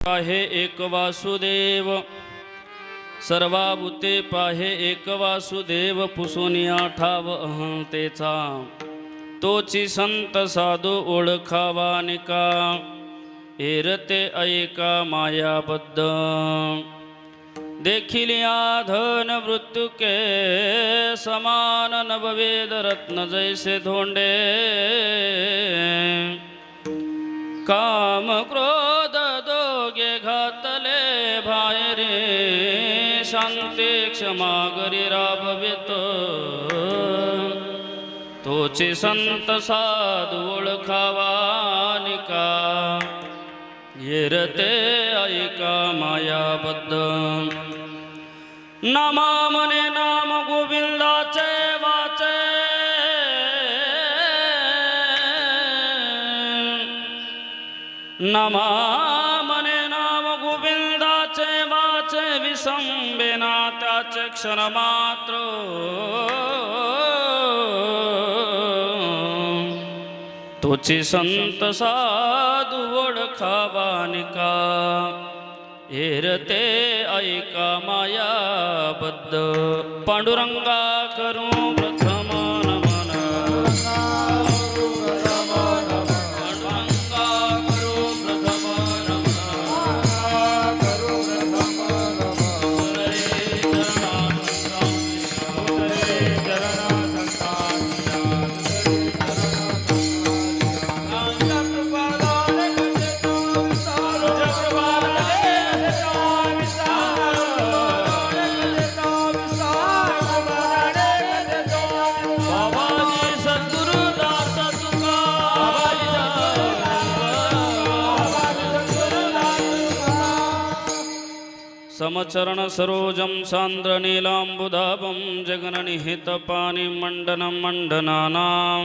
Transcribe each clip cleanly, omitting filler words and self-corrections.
पाहे एक वासुदेव, सर्वाभूते पाहे एक वासुदेव. पुसुनिया ठाव अहंतेचा, तोची संत साधू ओळखावा निका. एरते ऐका मायाबद्ध, देखील आधन मृत्यू के समान. नववेद रत्न जैसे धोंडे, काम क्रोध दोघे घातले बाहेरे. शांती क्षमा गरी राबवित, तोचे संत साधू ओळखावा निका. येरते ऐका मायाबद्ध, नामा मने नाम गोविंदाचे वाचे. नामा मने नाम गोविंदाचे वाचे. विसंबेना त्याचे क्षण मात्र, तोची संत साधू ओळखावा निका. एरते ऐका मायाबद्ध, पांडुरंगा करू प्रथम नमन. पांडुरंगा करू प्रथम नमन. समचरण सरोजं सान्द्र नीलाम्बुधाभं जगन्निहितपानि मण्डनं मण्डनानां.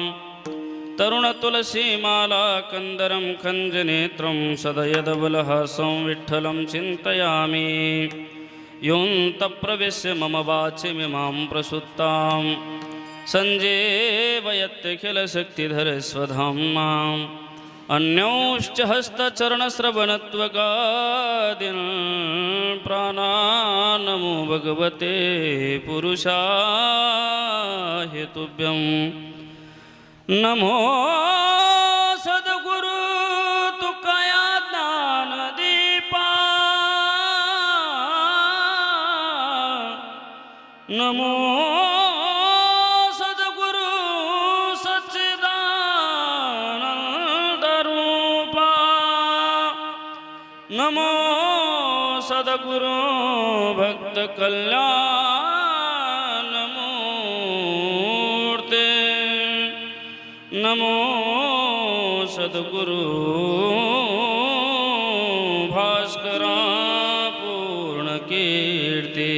तरुण तुलसीमाला कंदरं खञ्जनेत्रं सदयदबलहासं विठ्ठलं चिन्तयामि. योऽन्तःप्रविश्य मम वाचिमिमां प्रसुप्तां सञ्जीवयत्यखिलशक्तिधर स्वधाम्ना. अन्योश्च हस्तचरणश्रवणत्वगादीन् प्राणान्नमो भगवते पुरुषाय तुभ्यं. नमो सद्गुरु तुकाया ज्ञानदीपा. नमो नमो सद्गुरु भक्त कल्याण मूर्ते. नमो सद्गुरु भास्करा पूर्ण कीर्ती.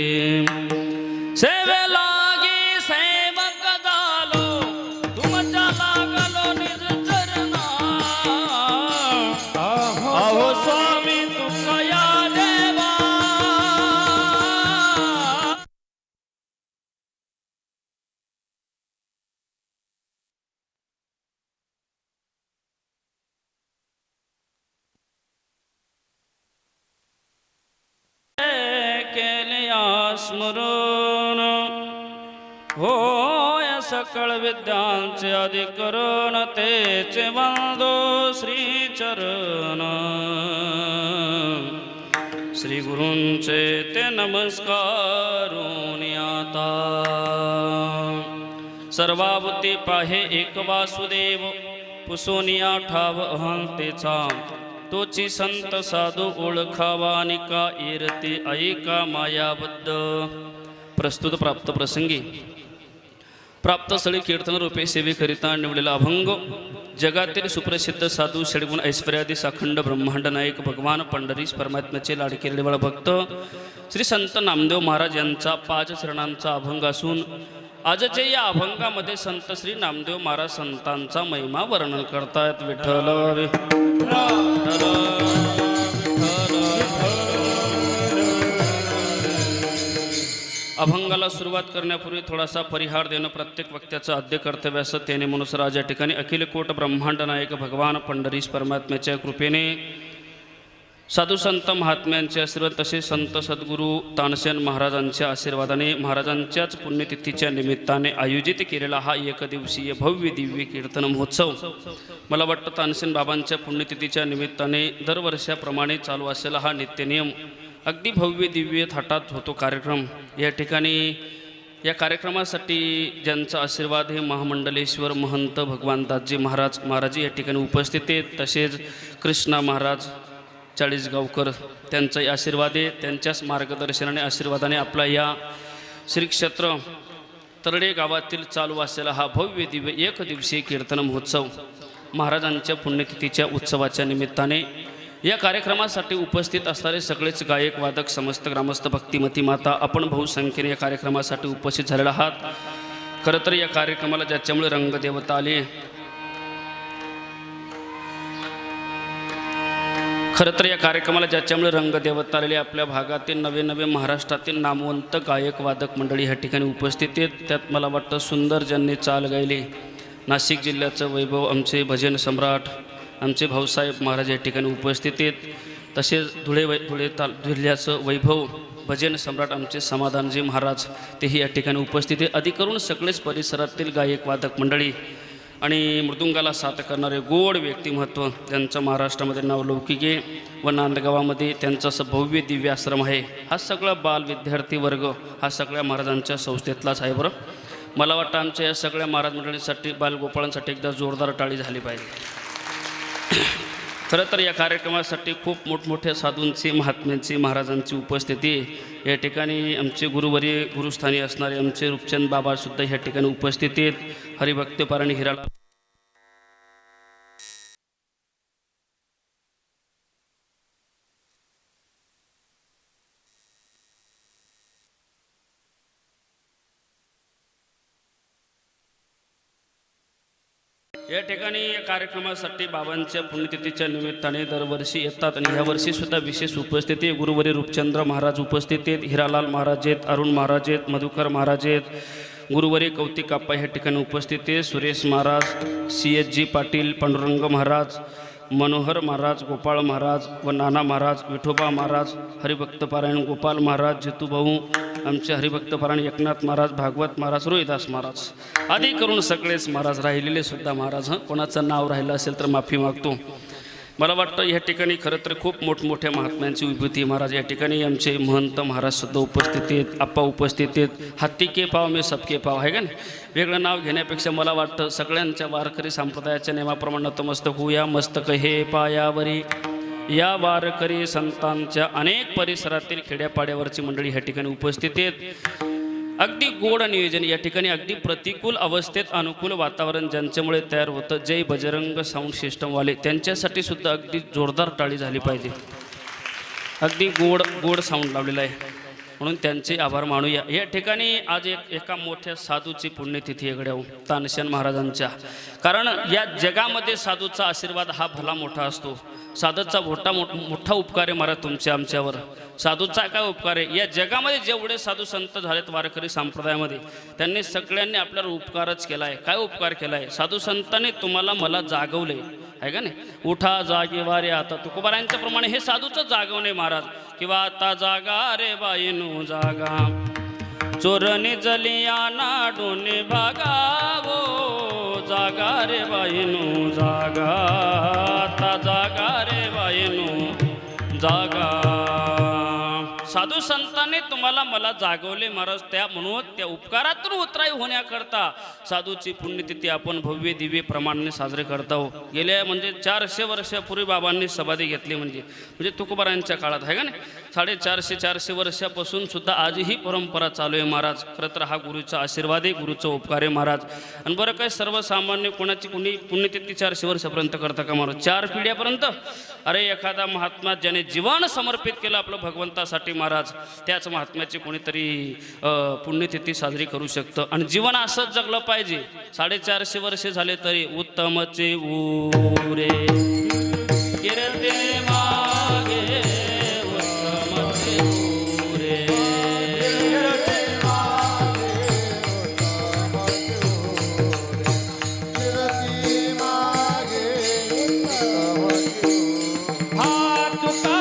सेवे लागी सेवक झालो, तुमच्या लागलो निज चरणा. अहो स्वामी स्मरण. होय सकळ विद्यांचे अधिकरण, तेचे वंदो श्रीचरण. श्री गुरूंचे ते नमस्कारून आता. सर्वाभूते पाहे एक वासुदेव, पुसोनिया ठाव अहंतेचा. तोची संत साधू ओळखावा निका. एरते ऐका मायाबद्ध. प्रस्तुत प्राप्त प्रसंगी प्राप्त स्थळी कीर्तन रूपे सेवेकरिता निवडलेला अभंग. जगातील सुप्रसिद्ध साधू षड्गुण ऐश्वर्यादी अखंड ब्रह्मांड नायक भगवान पंढरीश परमात्म्याचे लाडके रेडवाळ भक्त श्री संत नामदेव महाराज यांचा 5 चरणांचा अभंग असून आजच्या या अभंगामध्ये संत श्री नामदेव महाराज संतांचा महिमा वर्णन करतायत. विठ्ठल अभंगाला सुरुवात करण्यापूर्वी थोडासा परिहार देणं प्रत्येक वक्त्याचं आद्य कर्तव्य असतं. त्याने मनुष्यराज या ठिकाणी अखिल कोट ब्रह्मांड नायक भगवान पंढरीश परमात्म्याच्या कृपेने साधू संत महात्म्यांचे आशीर्वाद तसेच संत सद्गुरू तानसेन महाराजांच्या आशीर्वादाने महाराजांच्याच पुण्यतिथीच्या निमित्ताने आयोजित केलेला हा एकदिवसीय भव्य दिव्य कीर्तन महोत्सव मला वाटतं तानसेन बाबांच्या पुण्यतिथीच्या निमित्ताने दरवर्षाप्रमाणे चालू असलेला हा नित्यनियम अगदी भव्य दिव्य थाटात होतो कार्यक्रम। या ठिकाणी या कार्यक्रमासाठी ज्यांचा आशीर्वाद हे महामंडलेश्वर महंत भगवान दासजी महाराज या ठिकाणी उपस्थित आहेत। तसेच कृष्णा महाराज चाळीसगावकर त्यांचाही आशीर्वाद आहे। त्यांच्याच मार्गदर्शनाने आशीर्वादाने आपला या श्री क्षेत्र तरडे गावातील चालू असलेला हा भव्य दिव्य एक दिवसीय कीर्तन महोत्सव महाराजांच्या पुण्यतिथीच्या उत्सवाच्या निमित्ताने या कार्यक्रमासाठी उपस्थित असणारे सगळेच गायक वादक समस्त ग्रामस्थ भक्तिमती माता आपण बहुसंख्येने या कार्यक्रमासाठी उपस्थित झालेला आहात। खरं तर या कार्यक्रमाला ज्याच्यामुळे रंगदेवता आली रंगदेवता आलेली आपल्या भागातील नवे महाराष्ट्रातील नामवंत गायक वादक मंडळी ह्या ठिकाणी उपस्थित आहेत। त्यात मला वाटतं सुंदर ज्यांनी चाल गायली नाशिक जिल्ह्याचं वैभव आमचे भजन सम्राट आमचे भाऊसाहेब महाराज या ठिकाणी उपस्थित आहेत। तसेच धुळे जिल्ह्याचं वैभव भजन सम्राट आमचे समाधानजी महाराज तेही या ठिकाणी उपस्थित आहेत। अधिकरून सगळेच परिसरातील गायक वादक मंडळी आणि मृदुंगाला साथ करणारे गोड व्यक्तिमत्व ज्यांचं महाराष्ट्रामध्ये नाव लौकिक आहे व नांदगावामध्ये त्यांचं असं भव्य दिव्य आश्रम आहे। हा सगळा बाल विद्यार्थी वर्ग हा सगळ्या महाराजांच्या संस्थेतलाच आहे। बरं मला वाटतं आमच्या या सगळ्या महाराज मंडळींसाठी बालगोपाळांसाठी एकदा जोरदार टाळी झाली पाहिजे। खरं तर या कार्यक्रमासाठी खूप मोठमोठ्या साधूंची महात्म्यांची महाराजांची उपस्थिती या ठिकाणी आमचे गुरुवर्य गुरुस्थानी असणारे आमचे रूपचंद बाबासुद्धा ह्या ठिकाणी उपस्थित आहेत। हरिभक्तपारायण हिराला या ठिकाणी या कार्यक्रमासाठी बाबांच्या पुण्यतिथीच्या निमित्ताने दरवर्षी येतात आणि यावर्षी सुद्धा विशेष उपस्थिती गुरुवर्य रूपचंद्र महाराज उपस्थित आहेत, हिरालाल महाराज आहेत, अरुण महाराज आहेत, मधुकर महाराज आहेत, गुरुवर्य कौतिक आप्पा ह्या ठिकाणी उपस्थित आहेत, सुरेश महाराज, CSG पाटील, पांडुरंग महाराज, मनोहर महाराज, गोपाळ महाराज व नाना महाराज, विठोबा महाराज, हरिभक्तपारायण गोपाल महाराज, जितूभाऊ आमचे हरिभक्तपारायण एकनाथ महाराज, भागवत महाराज, रोहिदास महाराज आदी करून सगळेच महाराज राहिलेले सुद्धा महाराज कोणाचं नाव राहिलं असेल तर माफी मागतो। मला वाटतं या ठिकाणी खरं तर खूप मोठमोठ्या महात्म्यांची विभूती महाराज या ठिकाणी आमचे महंत महाराजसुद्धा उपस्थित आहेत, आप्पा उपस्थित आहेत। हत्ती के पाव में सबके पाव आहे का नाही, वेगळं नाव घेण्यापेक्षा मला वाटतं सगळ्यांच्या वारकरी संप्रदायाच्या नियमाप्रमाणे नतमस्तक होऊया। मस्तक हे पायावरी या वारकरी संतांच्या अनेक परिसरातील खेड्यापाड्यावरची मंडळी ह्या ठिकाणी उपस्थित आहेत। अगदी गोड नियोजन या ठिकाणी अगदी प्रतिकूल अवस्थेत अनुकूल वातावरण ज्यांच्यामुळे तयार होतं जय बजरंग साऊंड सिस्टमवाले त्यांच्यासाठी सुद्धा अगदी जोरदार टाळी झाली पाहिजे। अगदी गोड साऊंड लावलेला आहे म्हणून त्यांचे आभार मानूया। या ठिकाणी आज एका मोठ्या साधूची पुण्यतिथी आहे गड्याव तानसेन महाराजांच्या। कारण या जगामध्ये साधूचा आशीर्वाद हा भला मोठा असतो। साधूचा मोठा उपकार आहे महाराज तुमच्या आमच्यावर। साधूचा काय उपकार आहे, या जगामध्ये जेवढे साधू संत झालेत वारकरी संप्रदायामध्ये त्यांनी सगळ्यांनी आपल्यावर उपकारच केला आहे। काय उपकार केला आहे, साधू संतांनी तुम्हाला मला जागवले आहे का नाही, उठा जागे वारे आता तुकोबारायांच्या प्रमाणे हे साधूचं जागवणे महाराज किंवा आता जागा रे बाईनू जागा चोरणी जलिया नाडूने भागावो जागा रे बाईनू जागा आता जागा रे बाईनू जागा। साधू संतांनी तुम्हाला मला जागवले महाराज त्या म्हणून त्या उपकारातून उतराई होण्याकरता साधूची पुण्यतिथी आपण भव्य दिव्य प्रमाणाने साजरे करतो। गेल्या 400 वर्षापूर्वी बाबांनी समाधी घेतली म्हणजे तुकोबारायांच्या काळात आहे का नाही, 450 वर्षापासून सुद्धा आजही परंपरा चालू आहे महाराज। खरं तर हा गुरुचा आशीर्वाद आहे, गुरुचा उपकार आहे महाराज। आणि बरं काय सर्वसामान्य कोणी पुण्यतिथी 400 वर्षापर्यंत करता का महाराज, 4 पिढ्यापर्यंत? अरे एखादा महात्मा ज्याने जीवन समर्पित केलं आपलं भगवंतासाठी महाराज त्याच महात्म्याची कोणीतरी पुण्यतिथी साजरी करू शकतं आणि जीवन असंच जगलं पाहिजे। 450 वर्षे झाले तरी उत्तमचे उरे गिरते मागे उत्तमचे उरे हा तुका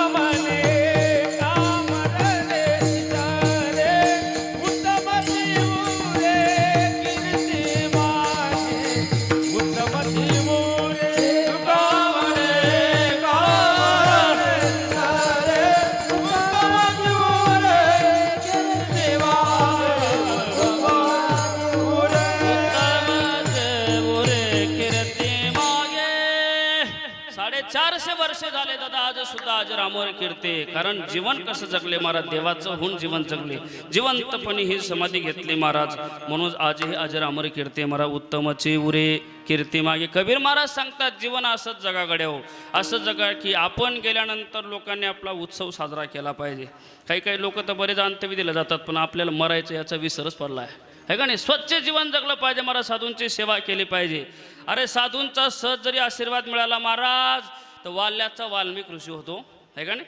सुद्धा अजर अमर कीर्ती. कारण जीवन कसं जगले महाराज, देवाचं होऊन जीवन जगले, जिवंतपणी ही समाधी घेतली महाराज, म्हणून आजही अजर अमर कीर्ती महाराज. उत्तमची उरे कीर्ती मागे. कबीर महाराज सांगतात, जीवन असंच जगा गड्याहो, असं जगा की आपण गेल्यानंतर लोकांनी आपला उत्सव साजरा केला पाहिजे. काही काही लोक तर बरेच अंत्यविधी दिले जातात, पण आपल्याला मरायचं याचा विसरच पडला आहे का नाही. स्वच्छ जीवन जगलं पाहिजे महाराज, साधूंची सेवा केली पाहिजे. अरे साधूंचा सहज जरी आशीर्वाद मिळाला महाराज तर वाल्याचा वाल्मिक ऋषी होतो आहे का नाही.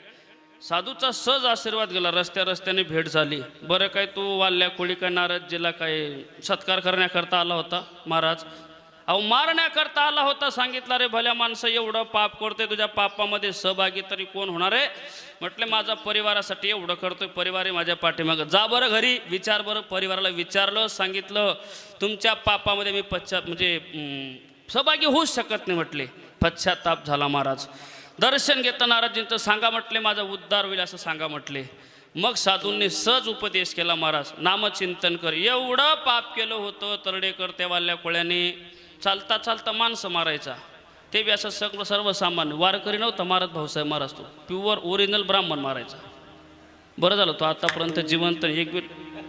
साधूचा सहज आशीर्वाद गेला, रस्त्याने भेट झाली. बरं काय तू वाल्या कोळी काय नारदजीला काय सत्कार करण्याकरता आला होता महाराज? अहो मारण्याकरता आला होता. सांगितलं रे भल्या माणसं एवढं पाप करतोय, तुझ्या पापामध्ये सहभागी तरी कोण होणार आहे? म्हटले माझा परिवारासाठी एवढं करतोय, परिवार आहे माझ्या पाठीमागं. जा बरं घरी विचार बरं. परिवाराला विचारलं, सांगितलं तुमच्या पापामध्ये मी सहभागी होऊच शकत नाही म्हटले. पश्चाताप झाला महाराज. दर्शन घेतं नारदजींचं, सांगा म्हटले माझा उद्धार होईल असं सांगा म्हटले. मग साधूंनी सहज उपदेश केला महाराज, नामचिंतन कर. एवढं पाप केलं होतं तरडेकर त्या वाल्या कोळ्याने, चालता चालता माणसं मारायचा. ते बी असं सगळं सर्वसामान्य वारकरी नव्हता मारत भाऊसाहेब महाराज, तो प्युअर ओरिजिनल ब्राह्मण मारायचा. बरं झालं तो आतापर्यंत जिवंत एक बी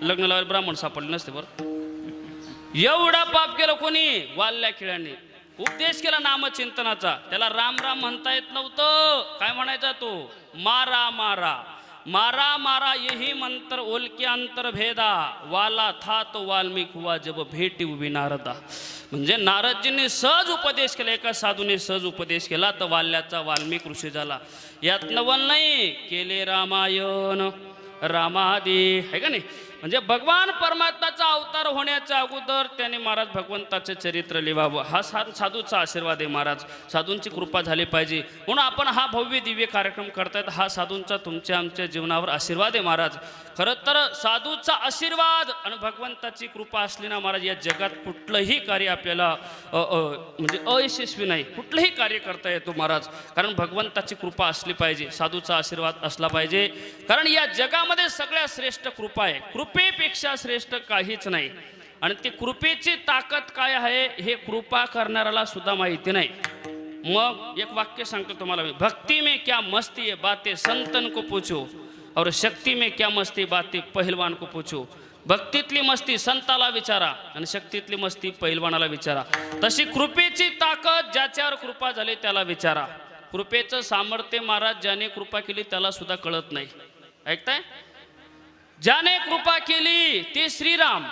लग्न लावायला ब्राह्मण सापडले नसते. बरं एवढा पाप केलं कोणी? वाल्या खिळ्यांनी. उपदेश केला नामचिंतनाचा. त्याला राम राम म्हणता येत नव्हतं. काय म्हणायचा तो? मारा मारा मारा मारा यही मंत्र ओलके अंतर भेदा, वाला था तो वाल्मिक हुआ जब भेटी उभी नारदा. म्हणजे नारदजींनी सहज उपदेश केला, एका साधूने सहज उपदेश केला तर वाल्याचा वाल्मिक ऋषी झाला. यात नवल नाही केले रामायण रामादी आहे का नाही. म्हणजे भगवान परमात्माचा अवतार होण्याच्या अगोदर त्याने महाराज भगवंताचे चरित्र लिहावं. हा साधूचा आशीर्वाद आहे महाराज. साधूंची कृपा झाली पाहिजे म्हणून आपण हा भव्य दिव्य कार्यक्रम करतायत. हा साधूंचा तुमच्या आमच्या जीवनावर आशीर्वाद आहे महाराज. खरं तर साधूचा आशीर्वाद आणि भगवंताची कृपा असली ना महाराज, या जगात कुठलंही कार्य आपल्याला म्हणजे अयशस्वी नाही, कुठलंही कार्य करता येतो महाराज. कारण भगवंताची कृपा असली पाहिजे, साधूचा आशीर्वाद असला पाहिजे. कारण या जगामध्ये सगळ्यात श्रेष्ठ कृपा आहे. कृपेपेक्षा श्रेष्ठ काहीच नाही. आणि ती कृपेची ताकद काय आहे हे कृपा करणाऱ्याला सुद्धा माहिती नाही. मग एक वाक्य सांगतो तुम्हाला मी, भक्ती में क्या मस्ती है बातें संतन को पूछो, और शक्ती में क्या मस्ती बातें पहलवान को पूछो. भक्तीतली मस्ती संताला विचारा आणि शक्तीतली मस्ती पहिलवानाला विचारा. तशी कृपेची ताकद ज्याच्यावर कृपा झाली त्याला विचारा. कृपेचं सामर्थ्य महाराज ज्याने कृपा केली त्याला सुद्धा कळत नाही. ऐकताय? ज्याने कृपा केली ते श्रीराम.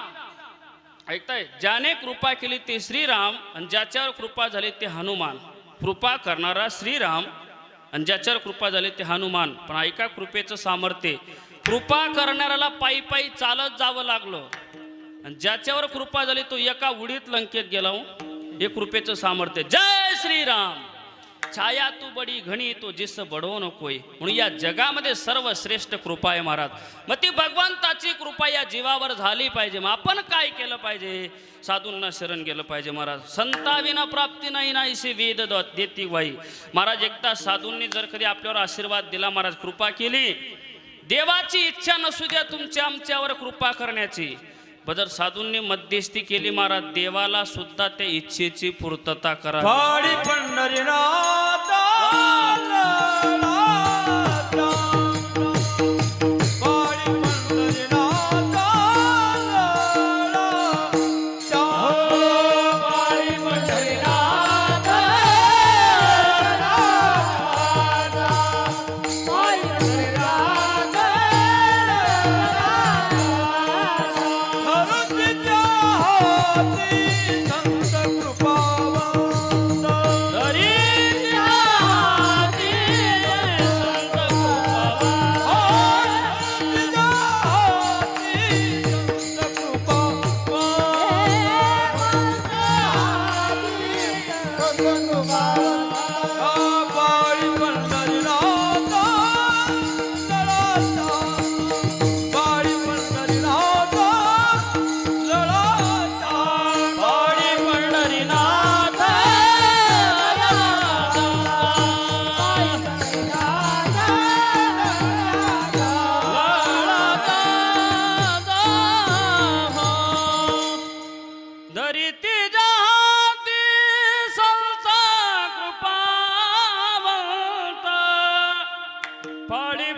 ऐकताय? ज्याने कृपा केली ते श्रीराम आणि ज्याच्यावर कृपा झाली ते हनुमान. कृपा करणारा श्रीराम आणि ज्याच्यावर कृपा झाली ते हनुमान. पण ऐका कृपेचं सामर्थ्य, कृपा करणाऱ्याला पायी पायी चालत जावं लागलं आणि ज्याच्यावर कृपा झाली तो एका उडीत लंकेत गेला. हे कृपेचं सामर्थ्य. जय श्रीराम. छाया तू बडी घणी तो जिस बडो नकोय. म्हणून या जगामध्ये सर्वश्रेष्ठ कृपा आहे महाराज. मग ती भगवंताची कृपा या जीवावर झाली पाहिजे. मग आपण काय केलं पाहिजे? साधूंना शरण गेलं पाहिजे महाराज. संताविना प्राप्ती नाही नाहीसे वेद देती वाई. महाराज एकदा साधूंनी जर कधी आपल्यावर आशीर्वाद दिला महाराज, कृपा केली, देवाची इच्छा नसू द्या तुमच्या आमच्यावर कृपा करण्याची, जर साधूंनी मध्यस्थी केली महाराज, देवाला सुद्धा त्या इच्छेची पूर्तता करा.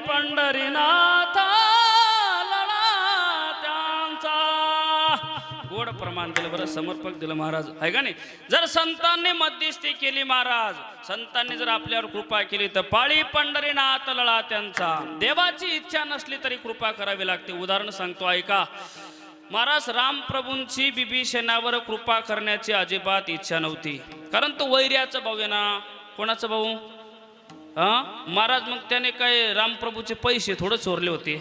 पंढरीनाथ लळा त्यांचा. गोड प्रमाण दिलं बरं, समर्पक दिलं महाराज, आहे का नाही. जर संतांनी मध्यस्थी केली महाराज, संतांनी जर आपल्यावर कृपा केली तर पाळी पंढरीनाथ लळा त्यांचा. देवाची इच्छा नसली तरी कृपा करावी लागते. उदाहरण सांगतो ऐका. महाराज रामप्रभूंची बिभीषणावर कृपा करण्याची अजिबात इच्छा नव्हती, कारण तो वैर्याचा भाऊ आहे ना. कोणाचा भाऊ? महाराज मग त्याने काय रामप्रभूचे पैसे थोडं चोरले होते,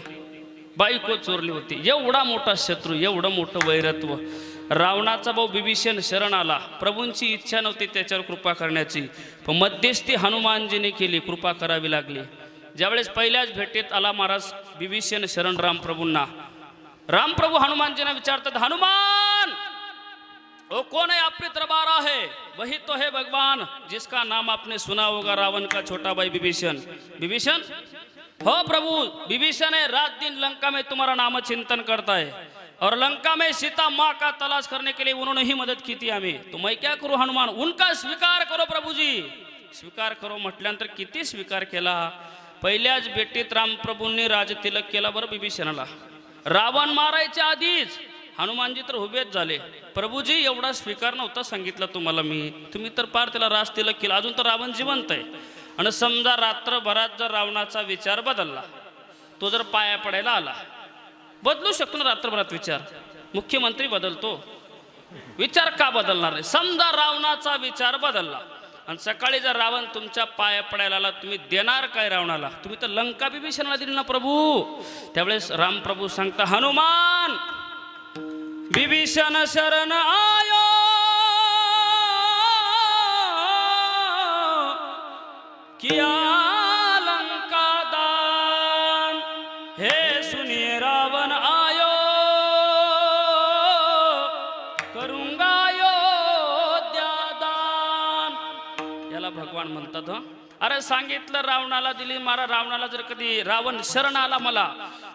बायको चोरली होती. एवढा मोठा शत्रू, एवढं मोठं वैरत्व. रावणाचा भाऊ बिभीषण शरण आला, प्रभूंची इच्छा नव्हती त्याच्यावर कृपा करण्याची, पण मध्यस्थी हनुमानजीने केली, कृपा करावी लागली. ज्यावेळेस पहिल्याच भेटीत आला महाराज बिभीषण शरण रामप्रभूंना, रामप्रभू हनुमानजींना विचारतात, हनुमान वो कौन है आपकी दरबारा है? वही तो है भगवान जिसका नाम आपने सुना होगा, रावण का छोटा भाई विभीषण. विभीषण? हो प्रभु, विभीषण है, रात दिन लंका में तुम्हारा नाम चिंतन करता है, और लंका में सीता माँ का तलाश करने के लिए उन्होंने ही मदद की थी हमें. तो मैं क्या करूं हनुमान? उनका स्वीकार करो प्रभुजी, स्वीकार करो. म्हटल्यानंतर किती स्वीकार केला. पहिल्याच भेटीत रामप्रभूंनी राजतिलक केला बरं विभीषणाला. रावण मारायच्या आधीच हनुमानजी तर उभेच झाले. प्रभूजी एवढा स्वीकार नव्हता सांगितला तुम्हाला मी, तुम्ही तर पार त्याला राजतिलक केला, अजून तर रावण जिवंत आहे. आणि समजा रात्रभरात जर रावणाचा विचार बदलला, तो जर पाया पडायला आला, बदलू शकतो ना रात्रभरात विचार, मुख्यमंत्री बदलतो, विचार का बदलणार नाही? समजा रावणाचा विचार बदलला आणि सकाळी जर रावण तुमच्या पाया पडायला आला, तुम्ही देणार काय रावणाला? तुम्ही तर लंका विभीषणाला दिली ना प्रभू. त्यावेळेस रामप्रभू सांगता, हनुमान विभीषण शरण आयो, किया लंका दान, हे सुनिए रावण आयो, करूंगा अयोध्या दान. याला भगवान म्हणतात. अरे सांगितलं रावणाला दिली, मारा रावणाला जर कधी रावण शरण आला मला,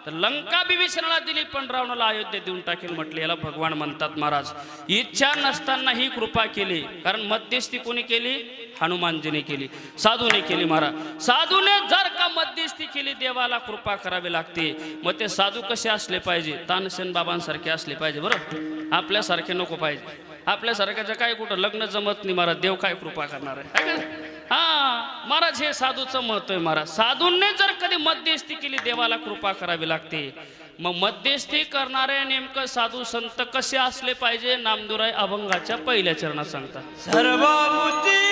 तर लंका विभीषणाला दिली, पण रावणाला अयोध्या देऊन टाकेल म्हटले. याला भगवान म्हणतात महाराज. इच्छा नसताना ही कृपा केली, कारण मध्यस्थी कोणी केली? हनुमानजीने केली, साधूने केली महाराज. साधूने जर का मध्यस्थी केली, देवाला कृपा करावी लागते. मग ते साधू कसे असले पाहिजे? तानसेन बाबांसारखे असले पाहिजे बरं, आपल्यासारखे नको पाहिजे. आपल्यासारख्याचं काय कुठं लग्न जमत नाही महाराज, देव काय कृपा करणार आहे? हा महाराज, हे साधूचं मत आहे महाराज. साधूंनी जर कधी मध्यस्थी केली, देवाला कृपा करावी लागते. मग मध्यस्थी करणारे नेमकं साधू संत कसे असले पाहिजे? नामदेवराय अभंगाच्या पहिल्या चरणात सांगतात. सर्वभूती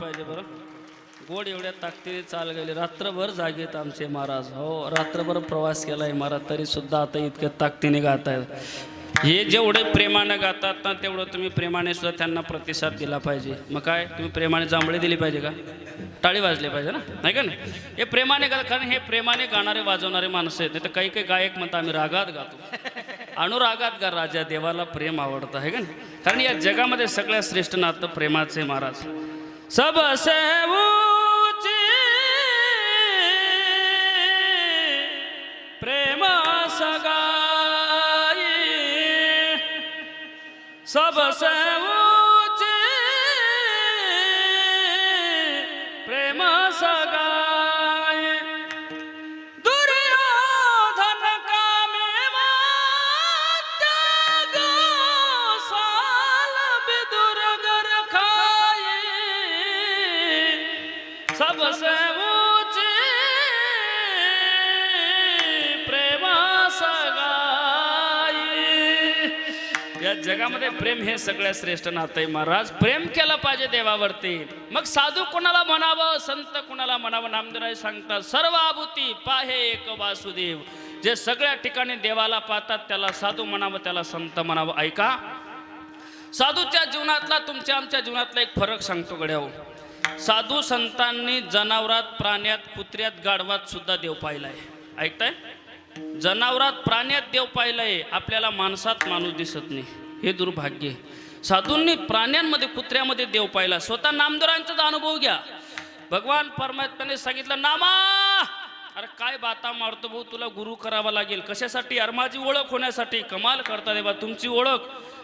पाहिजे बरं. गोड एवढ्या ताकदीने चाल गेले. रात्रभर जागेत आमचे महाराज. हो, रात्रभर प्रवास केला आहे महाराज, तरी सुद्धा आता इतक्या ताकदीने गात आहेत. हे जेवढे प्रेमानं गातात ना, तेवढं तुम्ही प्रेमाने सुद्धा त्यांना प्रतिसाद दिला पाहिजे. मग काय, तुम्ही प्रेमाने जांभळे दिली पाहिजे का, टाळी वाजली पाहिजे ना, नाही का नाही. हे प्रेमाने गातात, कारण हे प्रेमाने गाणारे वाजवणारे माणसं आहेत. नाही तर काही काही गायक म्हणतात आम्ही रागात गातो. अनुरागात गा राजा, देवाला प्रेम आवडतं, आहे का नाही. कारण या जगामध्ये सगळ्यात श्रेष्ठ नातं प्रेमाचे महाराज. सबसे ऊंची प्रेम सगाई, सबसे ऊंची प्रेम सगाई, दुर्योधन का मेवा त्याग साल विदुर गर खाई, सबसे ऊंची प्रेम सगाई. या जगामध्ये प्रेम हे सगळ्यात श्रेष्ठ नातं आहे महाराज. प्रेम केलं पाहिजे देवावरती. मग साधू कोणाला म्हणावं, संत कोणाला म्हणावं. नामदेवराय सांगतात, सर्व आभूती पाहे एक वासुदेव. जे सगळ्या ठिकाणी देवाला पाहतात त्याला साधू म्हणावं, त्याला संत म्हणावं. ऐका, साधूच्या जीवनातला तुमच्या आमच्या जीवनातला एक फरक सांगतो गड्याहो. साधू संतांनी जनावरात, प्राण्यात, कुत्र्यात, गाढवात सुद्धा देव पाहिलाय. ऐकताय, जनावरात प्राण्यात देव पाहिलाय. आपल्याला माणसात माणूस दिसत नाही, हे दुर्भाग्य. साधूंनी प्राण्यांमध्ये, कुत्र्यामध्ये देव पाहिला. स्वतः नामदेवरायांचा अनुभव घ्या. भगवान परमात्म्याने सांगितलं, नामा अरे काय बाता मारतो भाऊ, तुला गुरु करावा लागेल. कशासाठी, यार माझी ओळख होण्यासाठी. कमाल करता देवा, तुमची ओळख.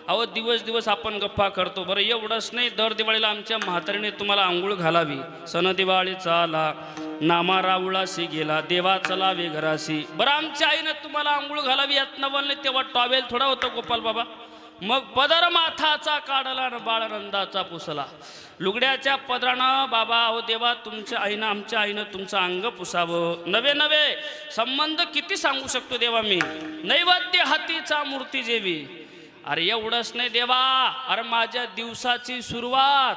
अहो दिवस दिवस आपण गप्पा करतो. बरं एवढंच नाही, दर दिवाळीला आमच्या म्हातारीने तुम्हाला आंघोळ घालावी. सण दिवाळी चाला, नामा रावळाशी गेला, देवा चलावे घराशी. बरं आमच्या आईनं तुम्हाला आंघोळ घालावी, यात नवलने तेव्हा टॉवेल थोडा होता गोपाल बाबा. मग पदर माथाचा काढला न बाळनंदाचा पुसला. लुगड्याच्या पदरानं बाबा, अहो देवा तुमच्या आईनं, आमच्या आईनं तुमचं अंग पुसावं. नवे नवे संबंध किती सांगू शकतो देवा मी. नैवेद्य हातीचा मूर्ती जेवी. अरे एवढंच नाही देवा, अरे माझ्या दिवसाची सुरुवात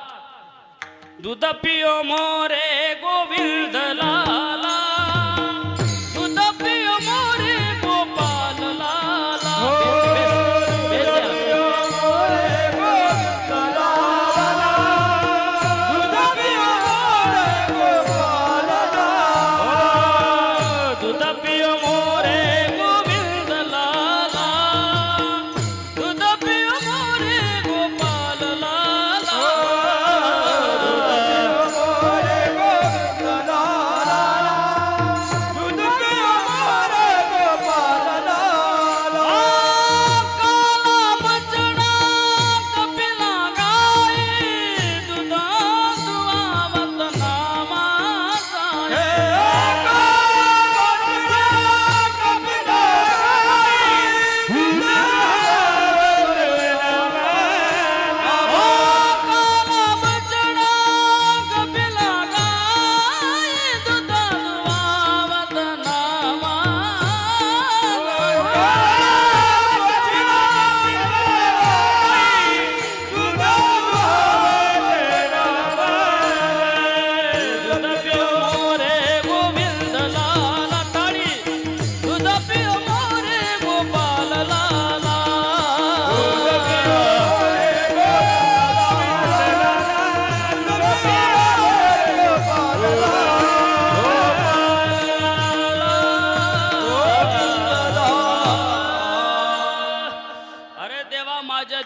दूध पियो मोरे गोविंद लाला, दूध पियो मोरे गोपाल लाला. दूध पियो मोरे गोविंद लाला, दूध पियो मोरे गोपाल लाला.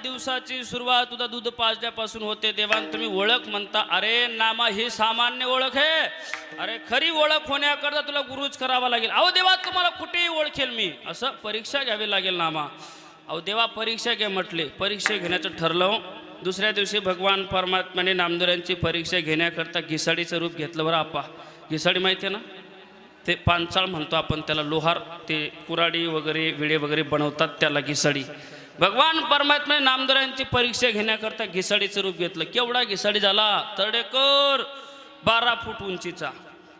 दिवसाची सुरुवात तुझा दूध पाजण्यापासून होते. देवान तुम्ही ओळख म्हणता. अरे नामा ही सामान्य ओळख आहे. अरे खरी ओळख होण्याकरता तुला गुरुच करावा लागेल. अहो देवा तुम्हाला कुठेही ओळखेल मी, असं परीक्षा घ्यावी लागेल नामा. अहो देवा परीक्षा घ्या म्हटले. परीक्षा घेण्याचं ठरलं. दुसऱ्या दिवशी भगवान परमात्म्याने नामदेवांची परीक्षा घेण्याकरता घिसाडीचं रूप घेतलं. बरं आपा, घिसाडी माहिती आहे ना, ते पांचाळ म्हणतो आपण त्याला. लोहार ते कुराडी वगैरे विडे वगैरे बनवतात त्याला घिसाडी. भगवान परमात्म्याने नामदेवांची परीक्षा घेण्याकरता घिसाडीचं रूप घेतलं. केवढा घिसाडी झाला, तडेकर 12 फूट उंचीचा.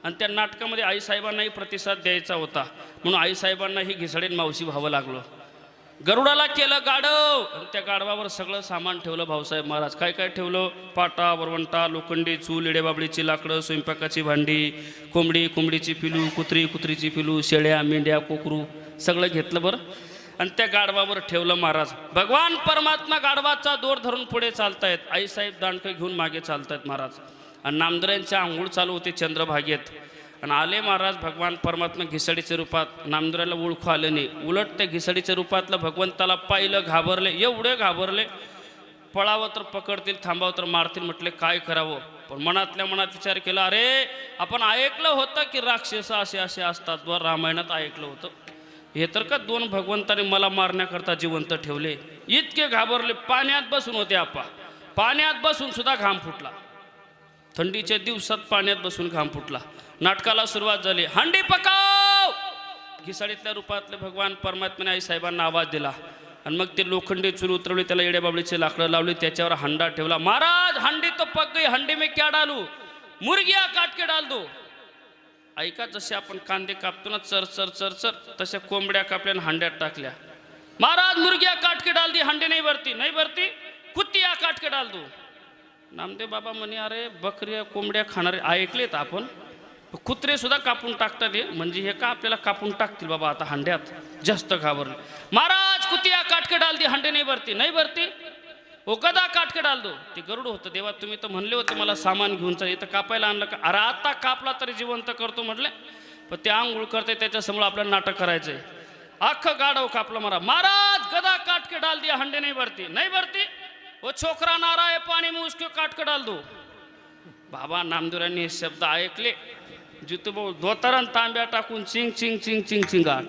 आणि त्या नाटकामध्ये आईसाहेबांनाही प्रतिसाद द्यायचा होता, म्हणून आईसाहेबांना ही घिसाडीन मावशी व्हावं लागलं. गरुडाला केलं गाढव आणि त्या गाढवावर सगळं सामान ठेवलं भाऊसाहेब महाराज. काय काय ठेवलं? पाटा, वरवंटा, लोखंडी चूल, इडेबाबळीची लाकडं, स्वयंपाकाची भांडी, कोंबडी, कोंबडीची पिलू, कुत्री, कुत्रीची पिलू, शेळ्या, मेंढ्या, कोकरू सगळं घेतलं बरं आणि त्या गाढवावर ठेवलं महाराज. भगवान परमात्मा गाढवाचा दोर धरून पुढे चालतायत. आईसाहेब दांडकं घेऊन मागे चालतायत महाराज. आणि नामदेवांच्या आंघोळ चालू होते चंद्रभागेत आणि आले महाराज भगवान परमात्मा घिसडीच्या रूपात. नामदेवाला ओळखू आलं नाही. उलट त्या घिसडीच्या रूपातलं भगवंताला पाहिलं, घाबरले, एवढे घाबरले. पळावं तर पकडतील, थांबावं तर मारतील. म्हटले काय करावं? पण मनातल्या मनात विचार केला, अरे आपण ऐकलं होतं की राक्षस असे असे असतात, वर रामायणात ऐकलं होतं. हे तर का दोन भगवंताने मला मारण्याकरता जिवंत ठेवले. इतके घाबरले. पाण्यात बसून होते आपा. पाण्यात बसून सुद्धा घाम फुटला. थंडीच्या दिवसात पाण्यात बसून घाम फुटला. नाटकाला सुरुवात झाली. हंडी पकाव. घिसाडीतल्या रूपातले भगवान परमात्म्याने आई साहेबांना आवाज दिला आणि मग ते लोखंडी चूल उतरवली, त्याला येड्याबाबळीचे लाकडं लावली, त्याच्यावर हंडा ठेवला. महाराज हंडी तो पक गई, हंडी में क्या डालू? मुर्गिया काट के डाल दो. ऐका, जसे आपण कांदे कापतो ना चर चर चर चर, तशा कोंबड्या कापल्या हांड्यात टाकल्या. महाराज मुर्गिया काट के डाल दी, हंडी नहीं भरती. नहीं भरती, कुत्तिया काट के डाल दो. नामदेव बाबा म्हणे, अरे बकऱ्या कोंबड्या खाणारे ऐकलेत आपण, कुत्रे सुद्धा कापून टाकतात. म्हणजे हे का आपल्याला कापून टाकतील बाबा आता हंड्यात? जास्त घाबरले. महाराज कुतिया काट के डाल दी, हंडी नहीं भरती. नहीं भरती, ओ गदा काट के डाल दो. ते गरुड होतं. देवा तुम्ही तर म्हणले होते मला सामान घेऊन चल, इथं कापायला आणलं का? अरे आता कापला तरी जिवंत करतो म्हटले. पण ते आंघोळ करते त्याच्यासमोर आपल्याला नाटक करायचंय. अख्खं गाढव कापलं. महाराज गदा काट के डाल दिया, हंडी नहीं भरती. नहीं भरती, वो छोकरा नारा है पाणी में उसको काट के डाल दो. बाबा नामदेवांनी हे शब्द ऐकले. जितूभाऊ धोतारण तांब्या टाकून चिंग चिंग चिंग चिंग चिंगाट,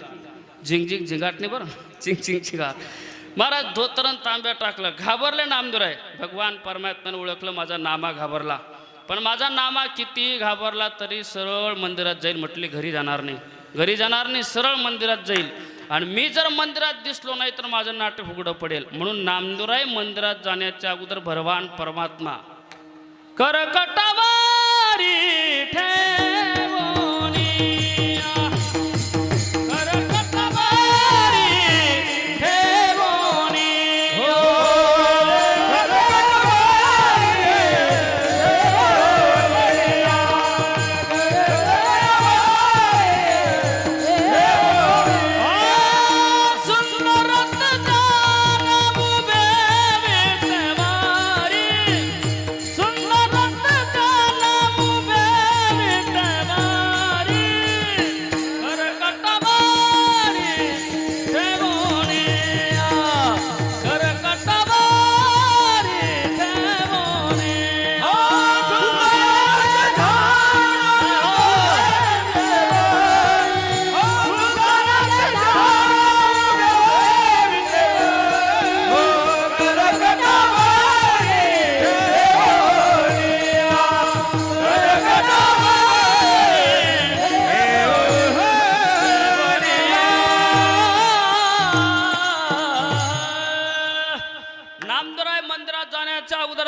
झिंग झिंग झिंगाट नाही बरं, चिंग चिंग चिंगाट. महाराज धोतरण तांब्या टाकलं. घाबरले नामदेवराय. भगवान परमात्म्याने ओळखलं, माझा नामा घाबरला. पण माझा नामा किती घाबरला तरी सरळ मंदिरात जाईल. म्हटले घरी जाणार नाही, घरी जाणार नाही, सरळ मंदिरात जाईल. आणि मी जर मंदिरात दिसलो नाही तर माझं नाटक उघडं पडेल. म्हणून नामदेवराय मंदिरात जाण्याच्या अगोदर भगवान परमात्मा करकटावारी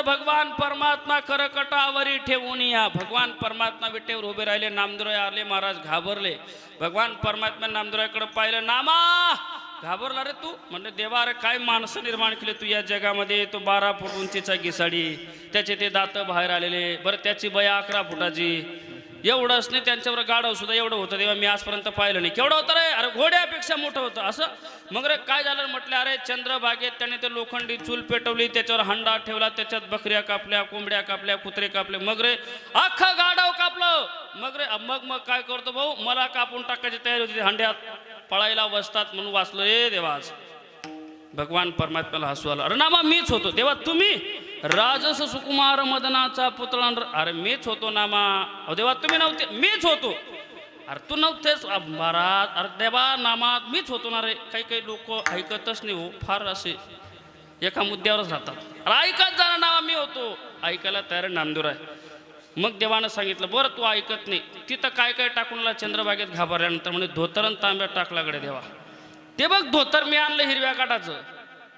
भगवान परमात्मा करकटावरी ठेवून या. भगवान परमात्मा विटेवर उभे राहिले. नामदेवराय आले. महाराज घाबरले. भगवान परमात्मा नामदेवरायकडे पाहिलं. नामा घाबरला रे तू? म्हणजे देवा, अरे काय माणसं निर्माण केले तू या जगामध्ये. तो 12 फूट उंचीचा घिसाडी, त्याचे ते दात बाहेर आलेले, बरं त्याची बया 11 फुटाची. एवढंच नाही, त्यांच्यावर गाढव सुद्धा एवढं होतं. देवा मी आजपर्यंत पाहिलं नाही. केवढं होतं रे? अरे घोड्यापेक्षा मोठं होतं. असं मग रे काय झालं? म्हटलं अरे चंद्रभागेत त्याने ते लोखंडी चूल पेटवली, त्याच्यावर हंडा ठेवला, त्याच्यात बकऱ्या कापल्या, कोंबड्या कापल्या, कुत्रे कापले. मग रे अख्खं गाढव कापलं. मग रे मग काय करतो भाऊ, मला कापून टाकायची तयारी होती. हंड्यात पळायला बसतात म्हणून वाचलो. ए देवा, आज भगवान परमात्म्याला हसू आलं. अरे नामा मीच होतो. देवा तुम्ही? राजस सुकुमार मदनाचा पुतळा. अरे मीच होतो नामा. अहो देवा तुम्ही नव्हते? मीच होतो. अरे तू नव्हतेच महाराज. अरे देवा नामा मीच होतो ना रे. काही काही लोक ऐकतच नाही हो, फार असे एका मुद्द्यावरच राहतात. अरे ऐकत जाणार नामा, मी होतो. ऐकायला तयार नामदेवराय. मग देवानं सांगितलं, बरं तू ऐकत नाही. तिथं काय काय टाकून आला चंद्रभागेत घाबरल्यानंतर. म्हणजे धोतरण तांब्यात टाकलाकडे देवा. ते बघ धोतर मी आणलं हिरव्या काठाचं.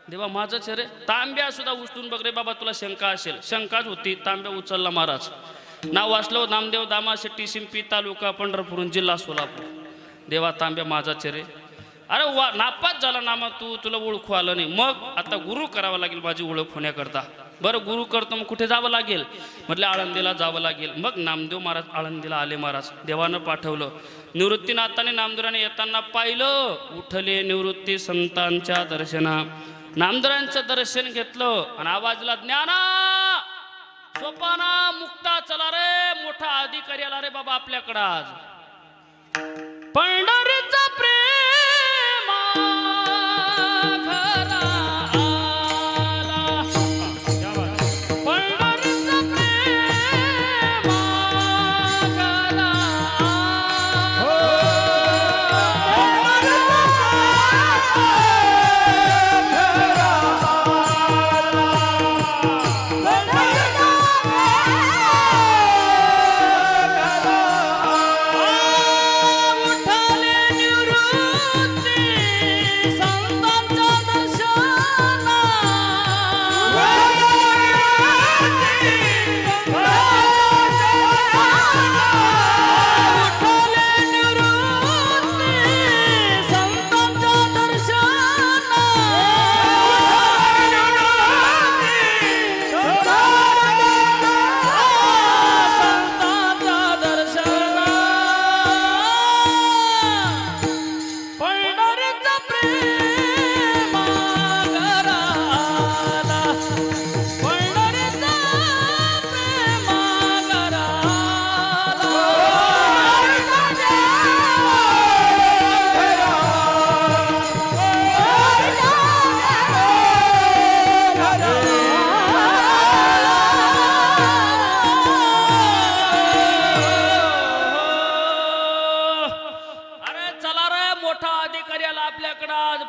देवा माझंच रे. तांब्या सुद्धा उचलून बघ रे बाबा, तुला शंका असेल. शंकाच होती. तांब्या उचलला महाराज. नाव वाचलं नामदेव दामा शेट्टी, शिंपी, तालुका पंढरपूर, जिल्हा सोलापूर. देवा तांब्या माझाच रे. अरे वा नापास झाला ना मग तुला ओळखू आलं नाही, मग आता गुरु करावा लागेल माझी ओळख होण्याकरता. बरं गुरु करतो मग कुठे जावं लागेल? म्हटलं आळंदीला जावं लागेल. मग नामदेव महाराज आळंदीला आले. महाराज देवानं पाठवलं. निवृत्तीनाथाने नामदेवाने येताना पाहिलं, उठले निवृत्ती संतांच्या दर्शना. नामदेवांचं दर्शन घेतलं आणि आवाजला, ज्ञाना सोपाना मुक्ता चला रे, मोठा अधिकारी आला रे बाबा आपल्याकडं आज. पंढरीचा प्रेम घरा आला, पंढरीचा प्रेम घरा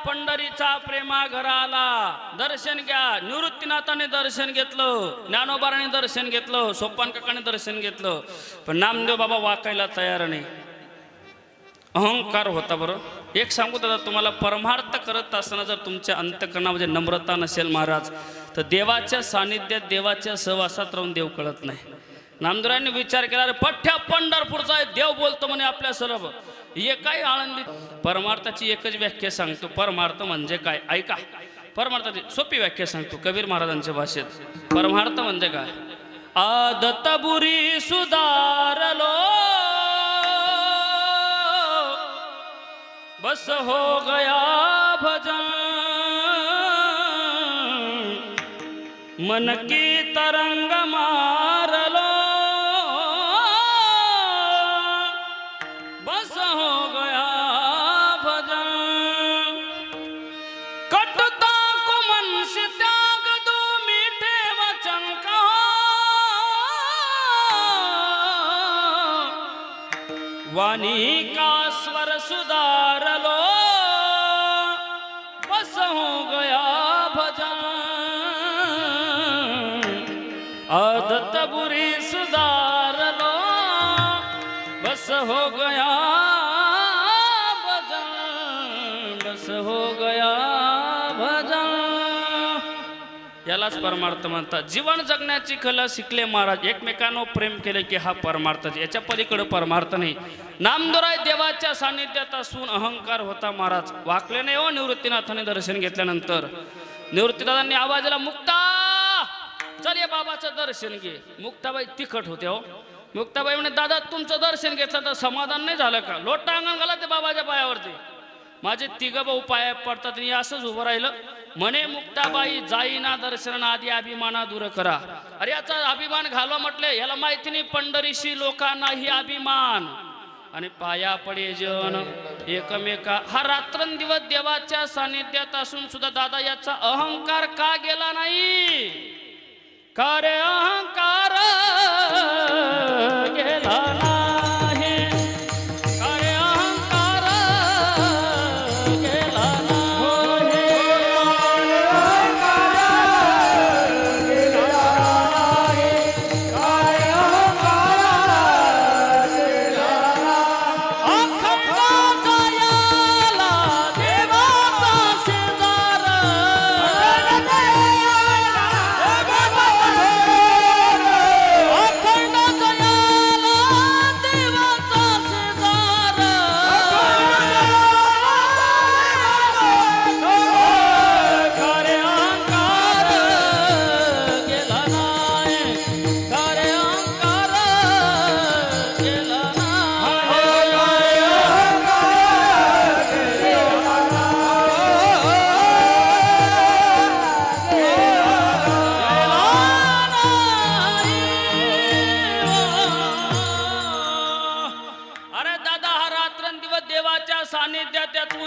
पंढरीचा प्रेमा घराला. दर्शन घ्या. निवृत्तीनाथाने दर्शन घेतलं, ज्ञानोबाराने दर्शन घेतलं, सोपान काकाने दर्शन घेतलं, पण नामदेव बाबा वाकायला तयार नाही. अहंकार होता. बरं एक सांगू दादा तुम्हाला, परमार्थ करत असताना जर तुमच्या अंतकरणामध्ये नम्रता नसेल महाराज, तर देवाच्या सानिध्यात देवाच्या सहवासात राहून देव कळत नाही. नामदेवांनी विचार केला, अरे पठ्ठ्या पंढरपूरचा आहे देव बोलतो म्हणे आपल्या सर्व. हे काय आळंदी. परमार्थाची एकच व्याख्या सांगतो. परमार्थ म्हणजे काय ऐका. परमार्थाची सोपी व्याख्या सांगतो कबीर महाराजांच्या भाषेत. परमार्थ म्हणजे काय? आदत बुरी सुधारलो, बस हो गया भजन, मन की तरंग मारलो, बस हो गया भजन, कटुता को मन से त्याग दो, मीठे वचन कहो, वाणी का स्वर सुधार लो, बस हो गया भजन, आदत बुरी सुधार लो, बस हो गया भजन, बस हो गया भजन. यालाच परमार्थ म्हणतात. जीवन जगण्याची कला शिकले महाराज, एकमेकांवर प्रेम केले की हा परमार्थ. याच्या पलीकडे परमार्थ नाही. नामदोराय देवाच्या सानिध्यात असून अहंकार होता महाराज. वाकले नाही हो निवृत्तीनाथाने दर्शन घेतल्यानंतर. निवृत्तीनाथांनी आवाज दिला, मुक्ता चल ये बाबाचं दर्शन घे. मुक्ताबाई तिखट होते हो. मुक्ताबाई म्हणे, दादा तुमचं दर्शन घेतलं तर समाधान नाही झालं का? लोटा अंगण घाला ते बाबाच्या पायावरती. माझे तिघ भाऊ पाया पडतात आणि असंच उभं राहिलं. म्हणे मुक्ताबाई, जाईना दर्शन आधी अभिमाना दूर करा. अरे याचा अभिमान घालवा म्हटले. याला माहिती नाही पंढरीशी लोकांनाही अभिमान आणि पाया पडे जन एकमेका. हा रात्रंदिवस देवाच्या सानिध्यात असून सुद्धा दादा याचा अहंकार का गेला नाही? का रे अहंकार गेला नाही? का रे अहंकार गेला नाही? अखंड जयाला देवाचा शेजार,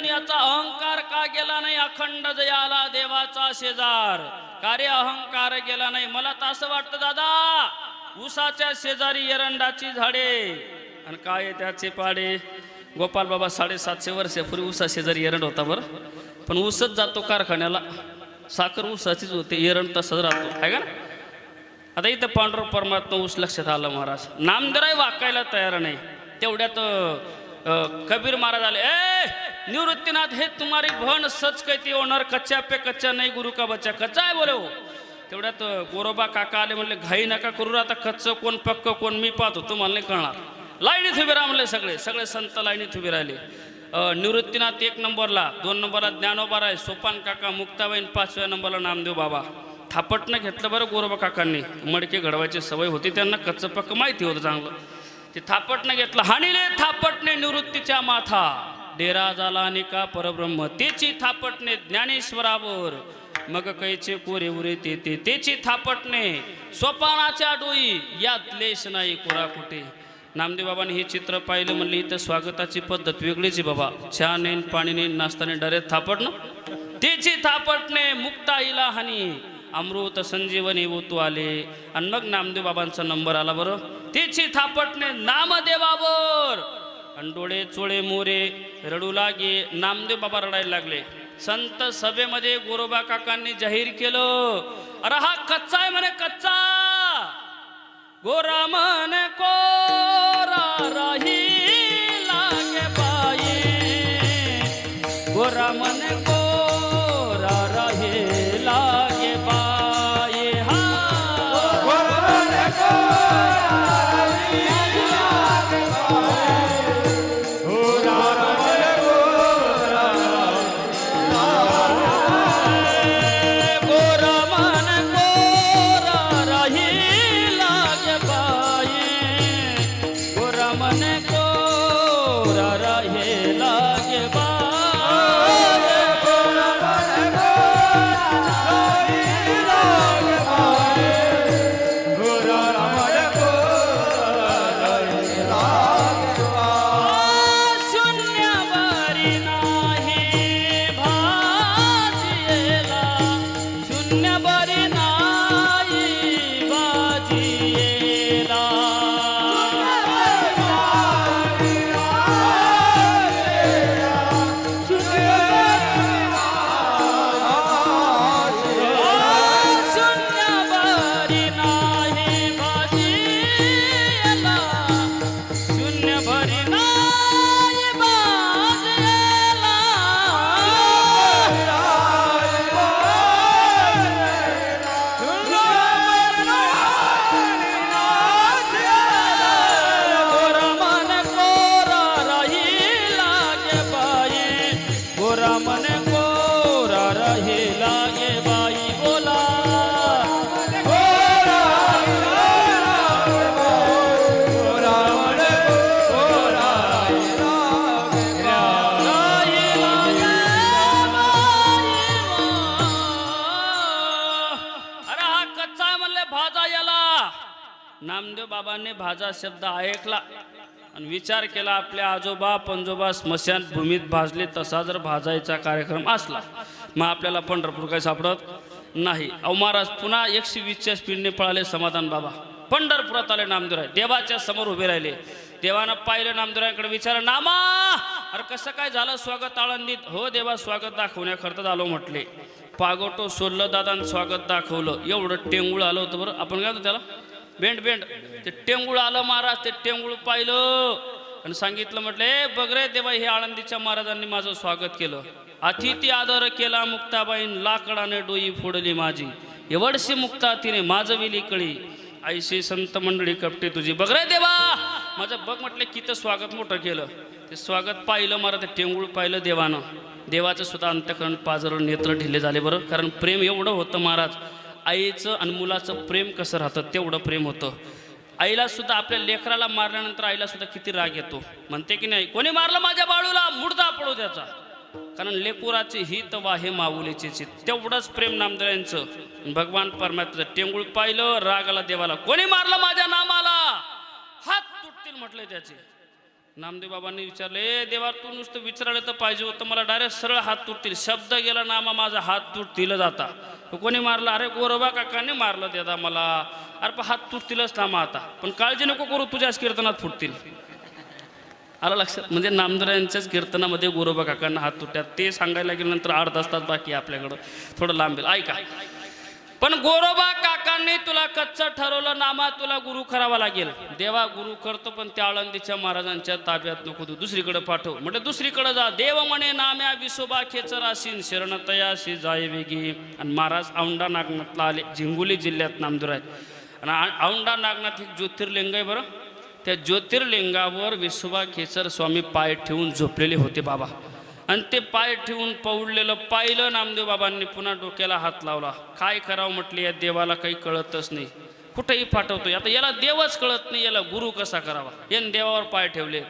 ठेवून याचा अहंकार का गेला नाही? अखंड जयाला देवाचा शेजार, कार्य अहंकार गेला नाही. मला तर असं वाटतं दादा, ऊसाच्या शेजारी एरंडाची झाडे आणि काय त्याचे पाडे. गोपाल बाबा 750 वर्षापूर्वी ऊसा शेजारी एरंड होता बरं, पण ऊसच जातो कारखान्याला, साखर ऊसाचीच होते, एरंड तसंच राहतो आहे का ना. आता इथं पांडुरंग परमात्मा ऊस लक्षात आलं महाराज. नामदेवराय वाकायला तयार नाही. तेवढ्यात कबीर महाराज आले. निवृत्तीनाथ, हे तुम्हारी भण सच कहती ओनर, कच्चा पे कच्चा नाही गुरु का बच्चा, कच्चा आहे बोले हो. तेवढ्यात गोरोबा काका आले, म्हणले घाई नका करू, आता कच्चं कोण पक्क कोण मी पाहतो, तुम्हाला नाही कळणार. लाईनीत उभे राहा म्हणले, सगळे सगळे संत लाईनीत उभे राहिले. निवृत्तीनाथ 1 नंबरला, 2 नंबरला ज्ञानोबा राय, सोपान काका, मुक्ताबाईन 5व्या नंबरला नामदेव बाबा. थापटनं घेतलं बरं गोरोबा काकांनी, मडके घडवायची सवय होती त्यांना, कच्चं पक्क माहिती होतं चांगलं. ते थापटनं घेतलं, हाणिले थापटणे निवृत्तीच्या माथा, डेरा झाला अनेका परब्रह्म, तेची थापटणे ज्ञानेश्वरावर, मग कैचे कोरे उरे तेची थापटणे सोपानाच्या डोई, यात लेश नाही कोरा कुठे. नामदेव बाबांनी हे चित्र पाहिलं, म्हणले इथं स्वागताची पद्धत वेगळीच आहे बाबा, चहा नेन पाणी नेन नाश्ताने डायरेक्ट थापटणं. तेची थापटणे मुक्ताईला हानी, अमृत संजीवनी ओतू आले. आणि मग नामदेव बाबांचा नंबर आला बरं. तेची थापटणे नामदेवावर, आणि डोळे चोळे मोरे रडू लागे. नामदेव बाबा रडायला लागले. संत सभेमध्ये गोरोबा काकांनी जाहीर केलं, अरे हा कच्चा आहे म्हणे, कच्चा. गोरा म्हणे कोरा राही लागे बाई, गोरा म्हणे कोरा राही लागे बाई. हा गोरा म्हणे कोरा राही लागे बाई, गोरा म्हणे कोरा गोरा म्हणे कोरा राही लागे बाई, गोरा म्हणे कोरा राही लागे बाई. नामदेव बाबांनी भाजा शब्द ऐकला आणि विचार केला, आपल्या आजोबा पंजोबा स्मशान भूमीत भाजले, तसा जर भाजायचा कार्यक्रम असला मग आपल्याला पंढरपूर काही सापडत नाही. अहो महाराज पुन्हा 120च्या स्पीडने पळाले समाधान बाबा. पंढरपुरात आले नामदेवराय, देवाच्या समोर उभे राहिले. देवानं पाहिलं नामदेवरायांकडे, विचारलं नामा अरे कसं काय झालं स्वागत आळंदीत? हो देवा स्वागत दाखवण्याकरता आलो म्हटले. पागोटो सोडलं दादान स्वागत दाखवलं. एवढं टेंगुळ आलं होतं बरं, आपण काय त्याला बेंड ते टेंगुळ आलं महाराज. ते टेंगुळ पाहिलं आणि सांगितलं, म्हटलं बघ रे देवा, हे आळंदीच्या महाराजांनी माझं स्वागत केलं, अतिथी आदर केला मुक्ताबाईन, लाकडाने डोई फोडली माझी, एवढशी मुक्ता तिने माझविली कळी, ऐशी संत मंडळी कपटी तुझी. बघ रे देवा माझं, बघ म्हटलं किती स्वागत मोठं केलं. ते स्वागत पाहिलं महाराज, ते टेंगुळ पाहिलं देवानं. देवाचं सुद्धा अंतःकरण पाजरं, नेत्र ढिले झाले बरं. कारण प्रेम एवढं होतं महाराज, आईचं आणि मुलाचं प्रेम कसं राहतं तेवढं प्रेम होतं. आईला सुद्धा आपल्या लेकराला मारल्यानंतर आईला सुद्धा किती राग येतो, म्हणते की नाही, कोणी मारलं माझ्या बाळूला मुर्दा पडू त्याचा. कारण लेकुराचे हित वाहे माऊलीचे चित, तेवढंच प्रेम नामदेवांचं. भगवान परमात्म्याचं टेंगुळ पाहिलं, रागाला देवाला, कोणी मारलं माझ्या नामाला, हात तुटतील म्हटले त्याचे. नामदेव बाबांनी विचारले, ए देवा तू नुसतं विचारलं तर पाहिजे होतं, मला डायरेक्ट सरळ हात तुटतील, शब्द गेला नामा माझा हात तुटतील जाता. कोणी मारलं? अरे गोरोबा काकाने मारलं दादा मला. अरे पण हात तुटतीलच नामा आता, पण काळजी नको करू, तुझ्याच कीर्तनात फुटतील. आलं लक्षात? म्हणजे नामदेवांच्याच कीर्तनामध्ये गोरोबा काकांना हात तुटतात. ते सांगायला गेल्यानंतर 8 तास बाकी आपल्याकडं, थोडं लांबेल. ऐका, पण गोरोबा काकांनी तुला कच्चं ठरवलं, नामा तुला गुरु करावा लागेल. देवा गुरु करतो, पण त्या आळंदीच्या महाराजांच्या ताब्यात नको तू, दुसरीकडे पाठव. म्हणजे दुसरीकडे जा. देव म्हणे नाम्या विसोबा खेचरासीन शरणतयाशी जाय वेगी. आणि महाराज औंढा नागनाथला आले. जिंगोली जिल्ह्यात नामदेव आहेत. आणि औंढा नागनाथ एक ज्योतिर्लिंग आहे बरं. त्या ज्योतिर्लिंगावर विसोबा खेचर स्वामी पाय ठेवून झोपलेले होते बाबा. आणि ते पाय ठेवून पवडलेलं पाहिलं नामदेव बाबांनी. पुन्हा डोक्याला हात लावला. काय करावं म्हटले, या देवाला काही कळतच नाही, कुठेही पाठवतोय. आता याला देवच कळत नाही, याला गुरु कसा करावा. याने देवावर पाय ठेवले.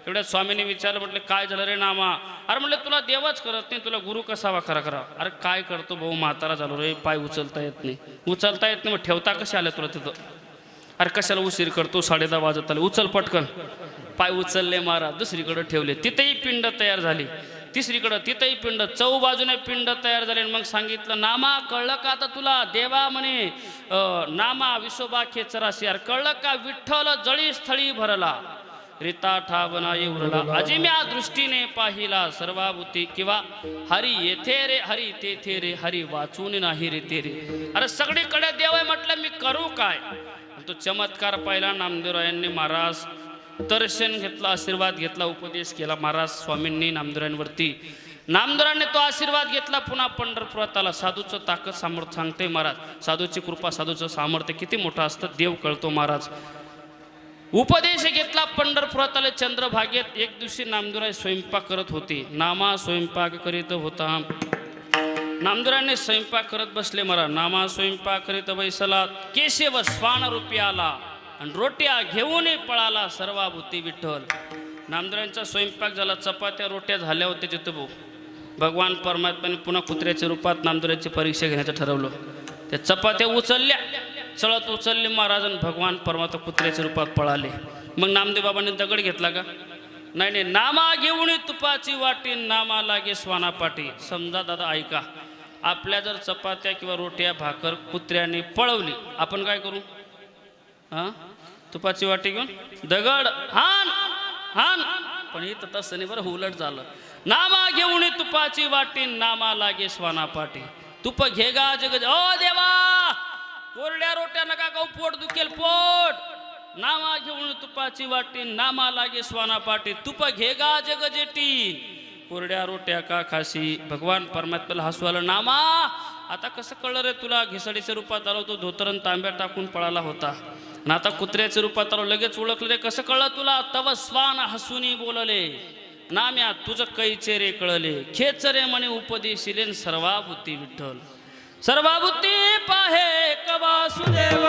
तेवढ्या स्वामीने विचारलं, म्हटलं काय झालं रे नामा? अरे म्हटलं तुला देवच करत नाही, तुला गुरु कसा खरा करावा. अरे काय करतो भाऊ, म्हातारा झालो रे, पाय उचलता येत नाही. उचलता येत नाही, मग ठेवता कसे आले तुला तिथं? अरे कशाला उशीर करतो, 10:30 वाजत आले, उचल पटकन. पाय उचलले महाराज, दुसरीकडे ठेवले. तिथेही पिंड तयार झाली. तिसरीकडं तिथंही पिंड, चौबाजूने पिंड तयार झाले. मग सांगितलं, नामा कळलं का आता तुला? देवा म्हणे नामा विसोबा खेचराशी. अरे कळलं का? विठ्ठल जळी स्थळी भरला, रिता ठावना उरला, अजिम्या दृष्टीने पाहिला सर्वाभूती. किंवा हरी येथे रे, हरी तेथे रे, हरी वाचून नाही रे ते रे. अरे सगळीकडे देव आहे, म्हटलं मी करू काय? तो चमत्कार पाहिला नामदेवरायांनी. महाराज दर्शन घेतलं, आशीर्वाद घेतला, उपदेश केला महाराज स्वामींनी नामदेवरायांवरती. नामदेवरांनी तो आशीर्वाद घेतला. पुन्हा पंढरपुरात आला. साधूचं ताकद सामर्थ्य सांगते महाराज. साधूची कृपा, साधूचं सामर्थ्य किती मोठं असतं, देव कळतो महाराज. उपदेश घेतला, पंढरपुरात आले. चंद्रभागेत एक दिवशी नामदेवराय स्वयंपाक करत होते. नामा स्वयंपाक करीत होता. नामदेवरायांनी स्वयंपाक करत बसले महाराज. नामा स्वयंपाक करीत बैसला. केशव स्वान रूपी आला आणि रोट्या घेऊन पळाला सर्वाभूती विठ्ठल. नामदेवांचा स्वयंपाक झाला, चपात्या रोट्या झाल्या होत्या तिथं भाऊ. भगवान परमात्म्याने पुन्हा कुत्र्याच्या रूपात नामदेवांची परीक्षा घेण्याचं ठरवलं. त्या चपात्या उचलल्या, चळत उचलले महाराज, आणि भगवान परमात्मा कुत्र्याच्या रूपात पळाले. मग नामदेव बाबांनी दगड घेतला का? नाही नाही. नामा घेऊन तुपाची वाटी, नामा लागे स्वाना पाठी. समजा दादा ऐका, आपल्या जर चपात्या किंवा रोट्या भाकर कुत्र्याने पळवली, आपण काय करू? हां, तुपाची वाटी घेऊन दगड हान हान. पण इथं तसं नाही बरं, उलट झालं. नामा घेऊन तुपाची वाटी, नामा लागे स्वाना पाठी. तुप घेगा जग, ओ देवा कोरड्या रोट्या नका खाऊ, पोट दुखेल पोट. नामा घेऊन तुपाची वाटी, नामा लागे स्वाना पाठी. तुप घेगा जग जेटी, कोरड्या रोट्या का खाशी. भगवान परमात्म्याला हसू आलं. नामा आता कसं कळलं रे तुला? घिसडीच्या रूपात आलो तो, धोतरण तांब्या टाकून पळाला होता, आणि आता कुत्र्याच्या रूपात आलो, लगेच ओळखलं रे. कसं कळलं तुला? तव स्वान हसूनी बोलले, नाम्या तुझं कैचे रे कळले. खेच रे म्हणे उपदेशिले, सर्वाभूती विठ्ठल. सर्वाभूती पाहे कवासुदेव,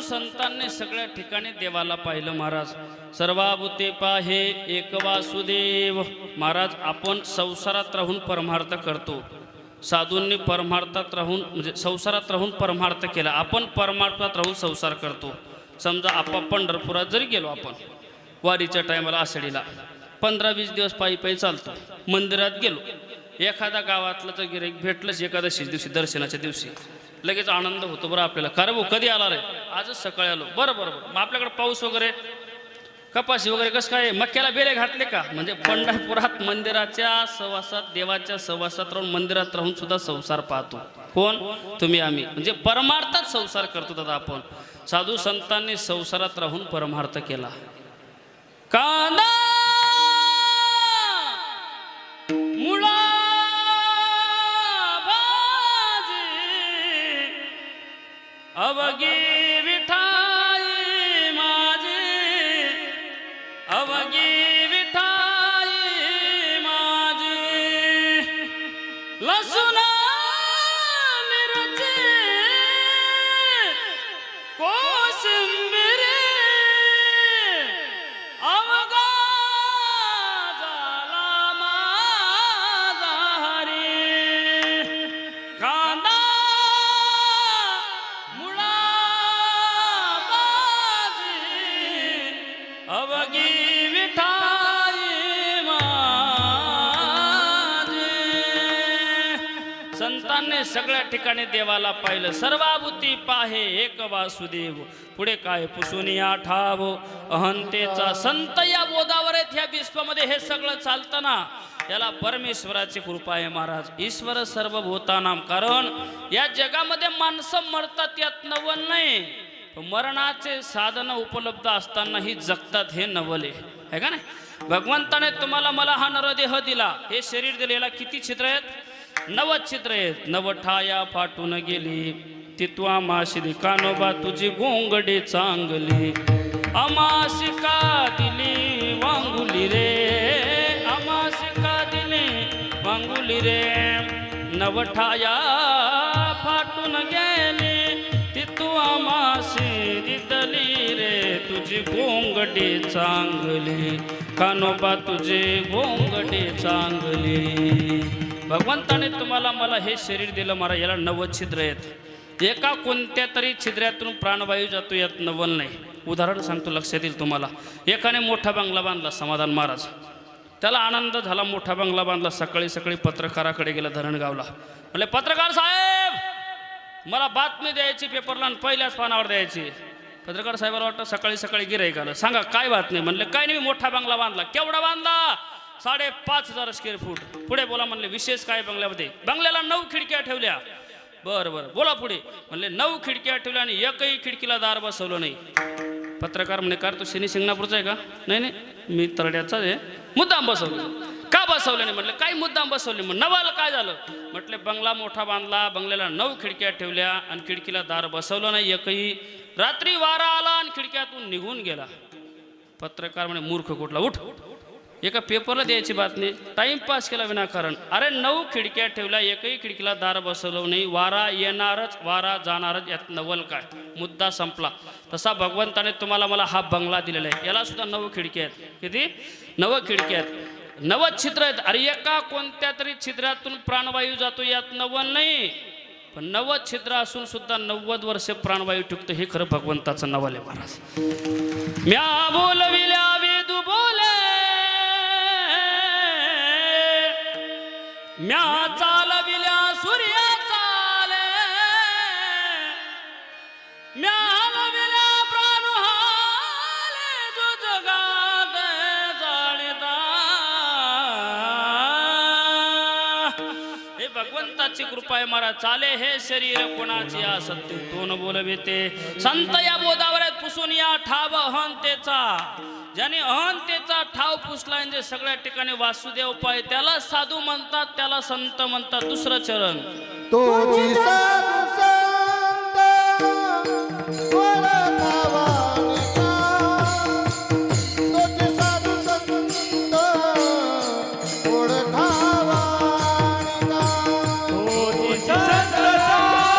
संतांनी सगळ्या ठिकाणी देवाला पाहिलं महाराज. सर्वाभूते पाहे एक वासुदेव. महाराज आपण संसारात राहून परमार्थ करतो. साधूंनी परमार्थात राहून म्हणजे संसारात राहून परमार्थ केला. आपण परमार्थात राहून संसार करतो. समजा आपण पंढरपुरात जरी गेलो, आपण वारीच्या टायमाला आषाढीला 15-20 दिवस पायी पायी चालतो. मंदिरात गेलो, एखादा गावातलं जर गिऱ्हाईक भेटलंच एकादशी दिवशी, दर्शनाच्या दिवशी, लगेच आनंद होतो बरं आपल्याला. का रे भाऊ कधी आला रे? आजच सकाळी आलो. बरं बरं बरं. मग आपल्याकडे पाऊस वगैरे, कपाशी वगैरे कसं काय? मक्याला बेरे घातले का? म्हणजे पंढरपुरात मंदिराच्या सहवासात, देवाच्या सहवासात राहून, मंदिरात राहून सुद्धा संसार पाहतो. कोण? तुम्ही आम्ही. म्हणजे परमार्थात संसार करतो दादा आपण. साधू संतांनी संसारात राहून परमार्थ केला. कांदा मुळा अवगी विठाई माझी, अवगी विठाई माझी. लसूण मिरची कोशिंबिरी, ठिकाणी सगळ्या ठिकाणी देवाला पाहिलं. सर्वाभूती पाहे एक वासुदेव, पुढे काय पुसुनिया ठाव अहंतेचा संत या बोधावर आहेत. ह्या विश्वामध्ये हे सगळं चालतं ना, याला परमेश्वराची कृपा आहे महाराज. ईश्वर सर्वभूतानाम. कारण या जगामध्ये माणसं मरतात यात नवल नाही, मरणाचे साधन उपलब्ध असतानाही जगतात हे नवल आहे का नाही. भगवंताने तुम्हाला मला हा नरदेह दिला, हे शरीर दिले, याला किती छिद्र आहेत? 90 छिद्र आहेत. नवठाया फाटून गेली तित्वा माशिदी कानोबा तुझी गोंगडी चांगली. अमासिका दिली वांगुली रे, अमासिका दिली वांगुली रे. नवठाया फाटून गेली तित्वा माशिदी दिली रे, तुझी गोंगडी चांगली कानोबा तुझे गोंगडी चांगली. भगवंताने तुम्हाला मला हे शरीर दिलं महाराज, याला 90 छिद्र आहेत. एका कोणत्या तरी छिद्रातून प्राणवायू जातो यात नवल नाही. उदाहरण सांगतो, लक्षात येईल तुम्हाला. एकाने मोठा बंगला बांधला, समाधान महाराज. त्याला आनंद झाला, मोठा बंगला बांधला. सकाळी सकाळी पत्रकाराकडे गेला धरणगावला. म्हणले, पत्रकार साहेब मला बातमी द्यायची पेपरला, पहिल्याच पानावर द्यायची. पत्रकार साहेबाला वाटतं सकाळी सकाळी गिऱ्हाईक आलं. सांगा काय बातमी? म्हणले, काय नाही, मी मोठा बंगला बांधला. केवढा बांधला? 5,500 स्क्वेअर फूट. पुढे बोला. म्हणले, विशेष काय बंगल्यामध्ये? बंगल्याला 9 खिडक्या ठेवल्या. बरं बरं बोला पुढे. म्हणले, 9 खिडक्या ठेवल्या आणि एकही खिडकीला दार बसवलं नाही. पत्रकार म्हणे, कार तो शनी शिंगणापूरचा आहे का? नाही नाही, मी तरड्याचाच आहे. मुद्दाम बसवलं. का बसवलं नाही? म्हटलं, काही मुद्दाम बसवले. मग नवाल काय झालं? म्हटले, बंगला मोठा बांधला, बंगल्याला 9 खिडक्या ठेवल्या आणि खिडकीला दार बसवलं नाही एकही. रात्री वारा आला आणि खिडक्यातून निघून गेला. पत्रकार म्हणे, मूर्ख कुठला, उठ. एका पेपरला द्यायची बातमी, टाइमपास केला विनाकारण. अरे 9 खिडक्या ठेवल्या, एकही खिडकीला दार बसवलं नाही. वारा येणारच, वारा जाणारच, यात नवल काय? मुद्दा संपला. तसा भगवंताने तुम्हाला मला हा बंगला दिलेला आहे, याला सुद्धा 9 खिडक्या आहेत. किती? 9 खिडक्या आहेत, 90 छिद्र आहेत. अरे एका कोणत्या तरी छिद्रातून प्राणवायू जातो यात नवल नाही, पण 90 छिद्र असून सुद्धा 90 वर्ष प्राणवायू टिकतो, हे खरं भगवंताचं नवल आहे महाराज. म्या बोलविल्या वेदू बोले, म्या चालविल्या सूर्य चाले, म्या हलविल्या प्राण हाले, जो जगात जाणता. हे भगवंताची कृपा आहे महाराज. चाले हे शरीर कोणाची या सत्य दोन बोलविते. संत या बोधावर आहेत, पुसून या ठाव अहंतेचा. ज्याने अहंतेचा ठाव पुसला म्हणजे सगळ्या ठिकाणी वासुदेव पाय, त्याला साधू म्हणतात, त्याला संत म्हणतात. दुसरं चरण, तोची साधू संत ओळखावा निका, तोची साधू संत ओळखावा निका, तोची संत ओळखावा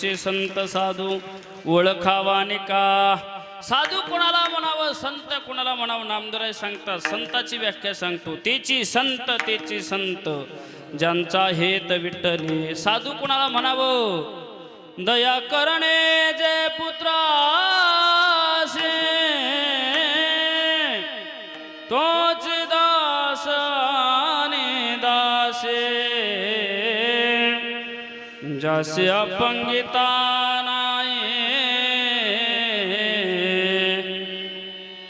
तोचे संत साधू ओळखावाने का. साधू कोणाला म्हणावं, संत कोणाला म्हणावं, नामदेवराय सांगतात. संताची व्याख्या सांगतो, तेची संत ज्यांचा हेत विठ्ठली. साधू कोणाला म्हणावं, दया करणे जे पुत्रासे तोच दास आणि दासे. जसे अपंगिता नाही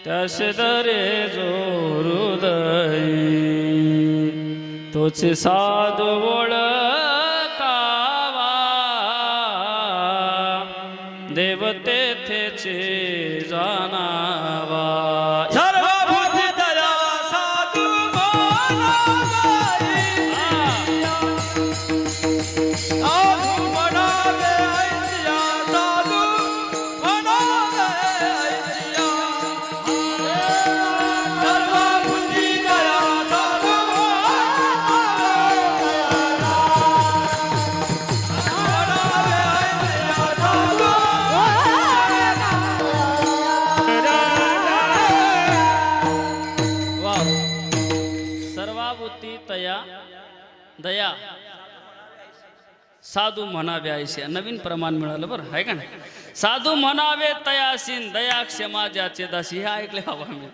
तसे दरे जो हृदय. तोच साधू ओळखावा देव तेथेचे जाणावा. सर्वभूती दया साधू म्हणावे, साधू म्हणावे ऐसिया, साधू म्हणावे ऐसिया. सर्वभूती दया साधू म्हणावे ऐसिया, साधू. सर्वाभूती तया दया साधू म्हणावे ऐसे. नवीन प्रमाण मिळालं बरं आहे का नाही. साधू म्हणावे तयासीन दया क्षमा ज्याचे दासी. हे ऐकले बाबा मी.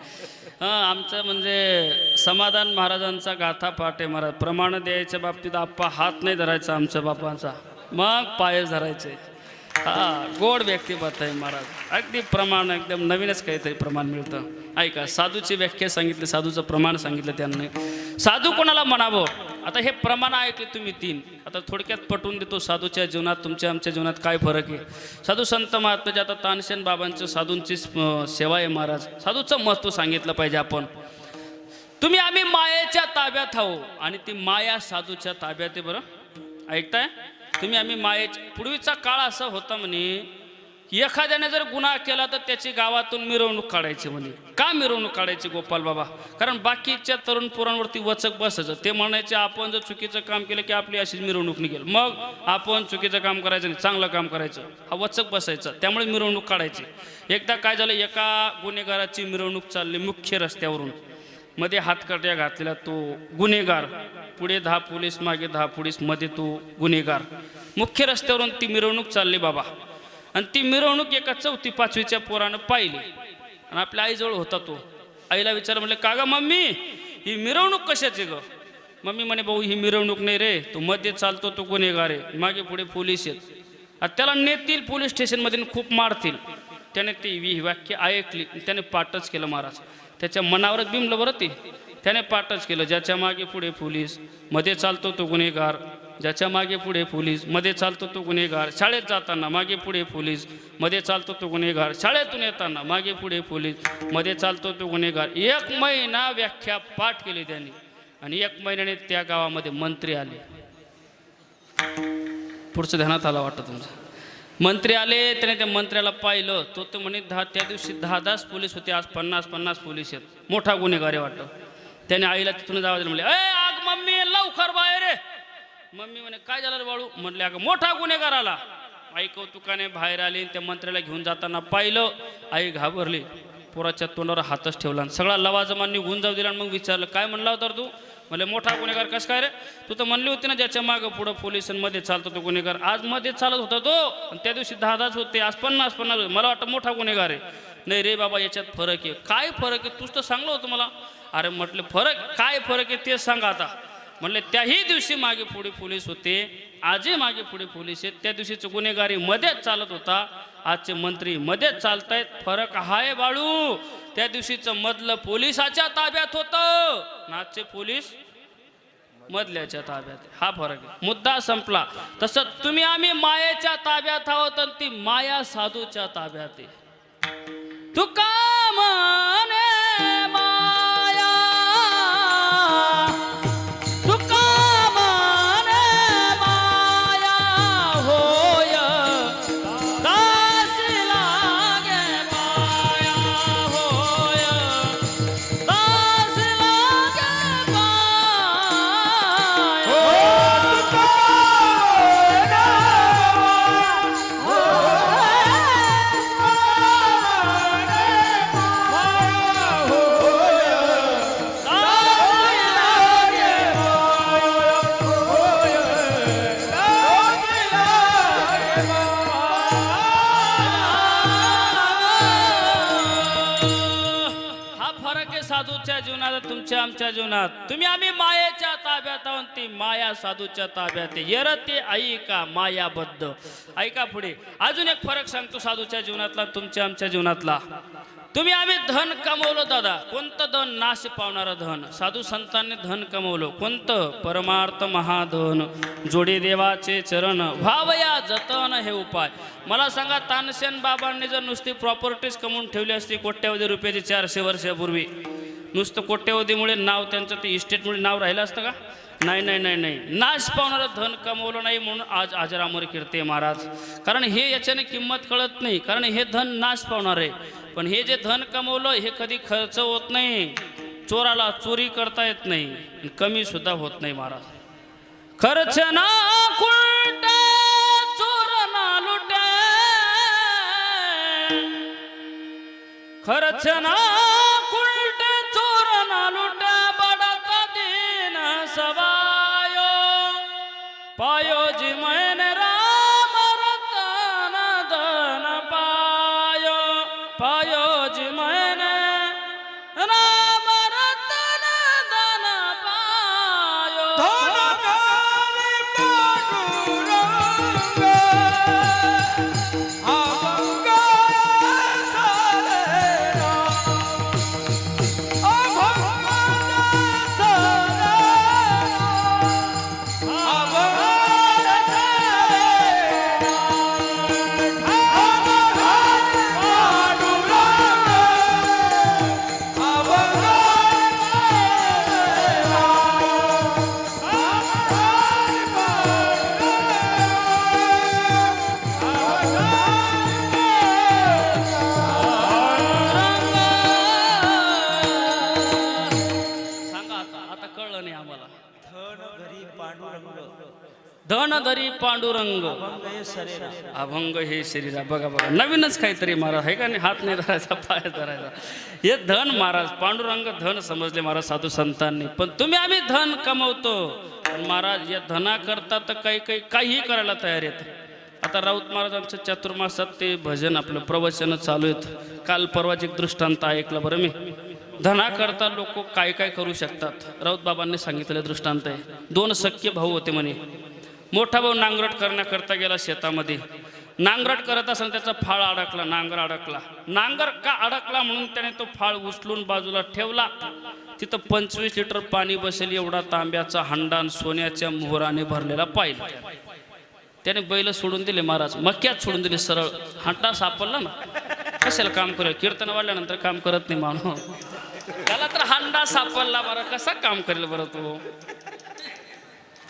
आमचं म्हणजे समाधान महाराजांचा गाथा पाठे महाराज. प्रमाण द्यायच्या बाबतीत आप्पा हात नाही धरायचा आमच्या बापांचा, मग पाय धरायचे. गोड व्यक्तिमत्व आहे महाराज. अगदी प्रमाण एकदम नवीनच काहीतरी प्रमाण मिळतं. ऐका, साधूची व्याख्या सांगितली, साधूचं प्रमाण सांगितलं त्यांनी. साधू कोणाला म्हणावं. आता हे प्रमाण ऐकले तुम्ही 3. आता थोडक्यात पटवून देतो साधूच्या जीवनात तुमच्या आमच्या जीवनात काय फरक आहे. साधू संत महात्माचे आता तानसेन बाबांचं साधूंची सेवा आहे महाराज. साधूचं महत्त्व सांगितलं पाहिजे आपण. तुम्ही आम्ही मायेच्या ताब्यात आहो आणि ती माया साधूच्या ताब्यात आहे. बरं ऐकताय तुम्ही आम्ही मायेच्या. पूर्वीचा काळ असा होता म्हणे की एखाद्याने जर गुन्हा केला तर त्याची गावातून मिरवणूक काढायची म्हणे. का मिरवणूक काढायची गोपाल बाबा? कारण बाकीच्या तरुण पोरांवरती वचक बसायचं. ते म्हणायचे आपण जर चुकीचं काम केलं की आपली अशीच मिरवणूक निघेल, मग आपण चुकीचं काम करायचं नाही, चांगलं काम करायचं, हा वचक बसायचा. त्यामुळे मिरवणूक काढायची. एकदा काय झालं, एका गुन्हेगाराची मिरवणूक चालली मुख्य रस्त्यावरून. मध्ये हातकड्या घातलेला तो गुन्हेगार, पुढे 10 पोलीस, मागे 10 पोलीस, मध्ये तो गुन्हेगार. मुख्य रस्त्यावरून ती मिरवणूक चालली बाबा. आणि ती मिरवणूक एका 4थी 5वीच्या पोरानं पाहिली आणि आपल्या आईजवळ होता तो. आईला विचारलं, म्हटलं का ग मम्मी ही मिरवणूक कशाची ग? मम्मी म्हणे, भाऊ ही मिरवणूक नाही रे, तो मध्ये चालतो तो गुन्हेगार आहे, मागे पुढे पोलीस आहेत, आता त्याला नेतील पोलीस स्टेशनमध्ये खूप मारतील. त्याने ती वाक्य ऐकली, त्याने पाठच केलं महाराज. त्याच्या मनावरच बिंबलं बरं ते. त्याने पाठच केलं, ज्याच्या मागे पुढे पोलीस, मध्ये चालतो तो गुन्हेगार, ज्याच्या मागे पुढे पोलीस, मध्ये चालतो तो गुन्हेगार, शाळेत जाताना मागे पुढे पोलीस, मध्ये चालतो तो गुन्हेगार, शाळेतून येताना मागे पुढे पोलीस, मध्ये चालतो तो गुन्हेगार. 1 महिना व्याख्या पाठ केली त्यांनी. आणि 1 महिन्याने त्या गावामध्ये मंत्री आले. पुढचं ध्यानात आलं वाटतं तुमचं. मंत्री आले, त्याने त्या मंत्र्याला पाहिलं. तो म्हणे त्या दिवशी 10 पोलीस होते, आज 50 पोलीस आहेत. मोठा गुन्हेगार आहे वाटतं. त्याने आईला तिथून जावं म्हणले, आग मम्मी लवकर बाहेर रे. मम्मी म्हणे काय झालं रे बाळू? म्हटले अगं मोठा गुन्हेगार आला. आई कौतुकाने बाहेर आली. त्या मंत्र्याला घेऊन जाताना पाहिलं. आई घाबरली, पोराच्या तोंडावर हातच ठेवला, सगळा लवाजमान निघून जाऊ दिला. आणि मग विचारलं, काय म्हणला होता तू? म्हणजे मोठा गुन्हेगार कसं काय रे? तू तर म्हणली होती ना ज्याच्या मागं पुढं पोलिसांमध्ये चालतो तो गुन्हेगार. आज मध्ये चालत होता तो, आणि त्या दिवशी 10 होते, आज 50 मला वाटतं मोठा गुन्हेगार आहे. नाही रे बाबा, याच्यात फरक आहे. काय फरक आहे? तूच तर सांगलं होतं मला. अरे म्हटलं फरक काय फरक आहे ते सांगा आता. म्हणले त्याही दिवशी मागे पुढे पोलीस होते, आजही मागे पुढे पोलीस आहेत. त्या दिवशीचं गुन्हेगारी मध्येच चालत होता, आजचे मंत्री मध्येच चालतायत. फरक हाय बाळू. त्या दिवशीचं मधलं पोलिसाच्या ताब्यात होतं, आजचे पोलीस मधल्याच्या ताब्यात. हा फरक आहे. मुद्दा संपला. तसं तुम्ही आम्ही मायेच्या ताब्यात आहोत आणि ती माया साधूच्या ताब्यात आहे. तुका म्हणे माया, तुका म्हणे माया होय, दासी लागे माया होय, दासी लागे माया. साधूच्या जीवनात तुमच्या आमच्या जीवनात तुम्ही आम्ही मायेच्या ताब्यात आहोत ती माया साधूच्या ताब्यात येरते ऐका मायाबद्ध ऐका पुढे अजून एक फरक सांगतो साधूच्या जीवनातला तुमच्या आमच्या जीवनातला तुम्ही आम्ही धन कमवलं दादा कोणतं धन नाश पावणारं धन साधू संतांनी धन कमवलं कोणतं परमार्थ महाधन जोडे देवाचे चरण व्हावया जतन हे उपाय मला सांगा तानसेन बाबांनी जर नुसती प्रॉपर्टीज कमवून ठेवली असती कोट्यावधी रुपयाची 400 वर्षापूर्वी नुसतं कोट्यावधीमुळे नाव त्यांचं ते इस्टेटमुळे नाव राहिलं असतं का नाही नाही नाही नाही नाश पावणारं धन कमवलं नाही म्हणून आज अजरामर कीर्ती महाराज कारण हे याच्याने किंमत कळत नाही कारण हे धन नाश पावणार आहे पण हे जे धन कमवलं हे कधी खर्च होत नाही चोराला चोरी करता येत नाही कमी सुद्धा होत नाही महाराज खर्च ना कुलटे चोर ना लुटे खर्च ना कुलटे चोर ना लुटे बडत दिन सवायो पायो जी मैंने राम रतन धन पायो पायो जी मैंने राम रतन धन पायो धनधानी पांडुरंग अभंग सारे अभंग सारे सांगा आता कळलं नाही आम्हाला धनधरी पांडुरंग धनधरी पांडुरंग अभंग हे शरीर अभंग हे शरीर बघा बघा नवीनच काहीतरी महाराज आहे का नाही हात नाही धरायचा पाय धरायचा हे धन महाराज पांडुरंग धन समजले महाराज साधू संतांनी पण तुम्ही आम्ही धन कमवतो पण महाराज या धना करता तर काही करायला तयार आहेत आता राऊत महाराजांचं चातुर्मासात ते भजन आपलं प्रवचन चालू आहेत काल परवाच एक दृष्टांत ऐकलं बरं मी धना करता लोक काय करू शकतात राऊत बाबांनी सांगितलेलं दृष्टांत आहे 2 सख्य भाऊ होते म्हणे मोठा भाऊ नांगरट करण्याकरता गेला शेतामध्ये नांगरट करत असताना त्याचा फाळ अडकला नांगर अडकला नांगर का अडकला म्हणून त्याने तो फाळ उचलून बाजूला ठेवला तिथं 25 लिटर पाणी बसेल एवढा तांब्याचा हंडा सोन्याच्या मोहराने भरलेला पाहिला त्याने बैल सोडून दिले महाराज मक्यात सोडून दिले सरळ हंडा सापडला ना कशाला काम करेल कीर्तन वाढल्यानंतर काम करत नाही माणूस त्याला तर हंडा सापडला बरं कसा काम करेल बरं तो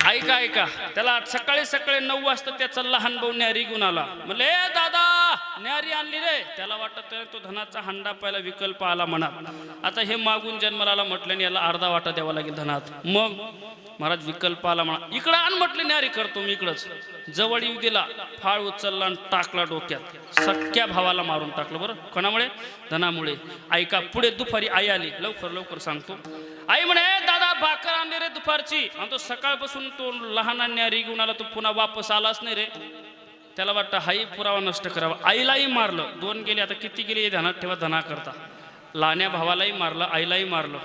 ऐका त्याला सकाळी 9 वाजता त्याचा लहान भाऊ न्यारी घेऊन आला म्हणले दादा न्यारी आणली रे त्याला वाटत तो धनाचा हंडा पहिला विकल्प आला म्हणा आता हे मागून जन्माला म्हटल्याने याला अर्धा वाटा द्यावा लागेल धनात मग महाराज विकल्प आला म्हणा इकडं आण म्हटले न्यारी करतो मी इकडंच जवळ येऊ दिला फाळ उचलला आणि टाकला डोक्यात सख्या भावाला मारून टाकलं बरं कोणामुळे धनामुळे ऐका पुढे दुपारी आई आली लवकर सांगतो आई म्हणे दादा भाकर आणली रे दुपारची आणि तो सकाळपासून तो लहान न्यारी घेऊन आला तो पुन्हा वापस आलाच नाही रे त्याला वाटतं हाही पुरावा नष्ट करावा आईलाही मारलं 2 गेले आता किती गेले ध्यानात ठेवा धना करता लहान्या भावालाही मारलं आईलाही मारलं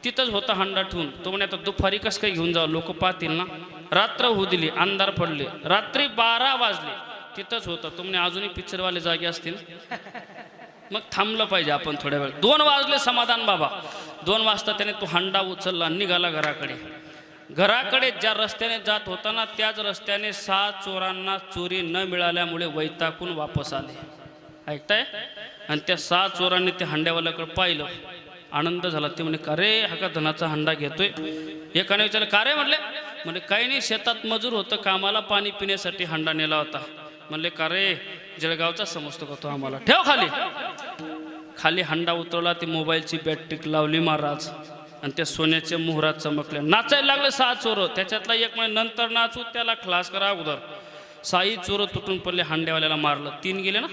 तिथंच होता हंडा ठेवून तो म्हणे आता दुपारी कसं काही घेऊन जावं लोक पाहतील ना रात्र होऊ दिली अंधार पडले रात्री 12 वाजले तिथंच होता तो म्हणे अजूनही पिक्चरवाले जागे असतील मग थांबलं पाहिजे आपण थोड्या वेळ 2 वाजले समाधान बाबा 2 वाजता त्याने तो हंडा उचलला निघाला घराकडे ज्या रस्त्याने जात होता ना त्याच रस्त्याने 6 चोरांना चोरी न मिळाल्यामुळे वैतागून वापस आले ऐकताय आणि त्या 6 चोरांनी त्या हंड्यावाल्याकडे पाहिलं आनंद झाला ते म्हणे का रे हा का धनाचा हंडा घेतोय एकाने विचारलं का रे म्हणले काही नाही शेतात मजूर होतं कामाला पाणी पिण्यासाठी हंडा नेला होता म्हणले का रे जळगावचा समजतो का तो आम्हाला ठेव खाली हंडा उतरवला ती मोबाईलची बॅटरी लावली महाराज आणि त्या सोन्याच्या मोहरात चमकल्या नाचायला लागले 6 चोर त्याच्यातला एक म्हणजे नंतर नाचू त्याला खलास करा अगोदर 6 चोर तुटून पडले हंड्यावाल्याला मारलं 3 गेले ना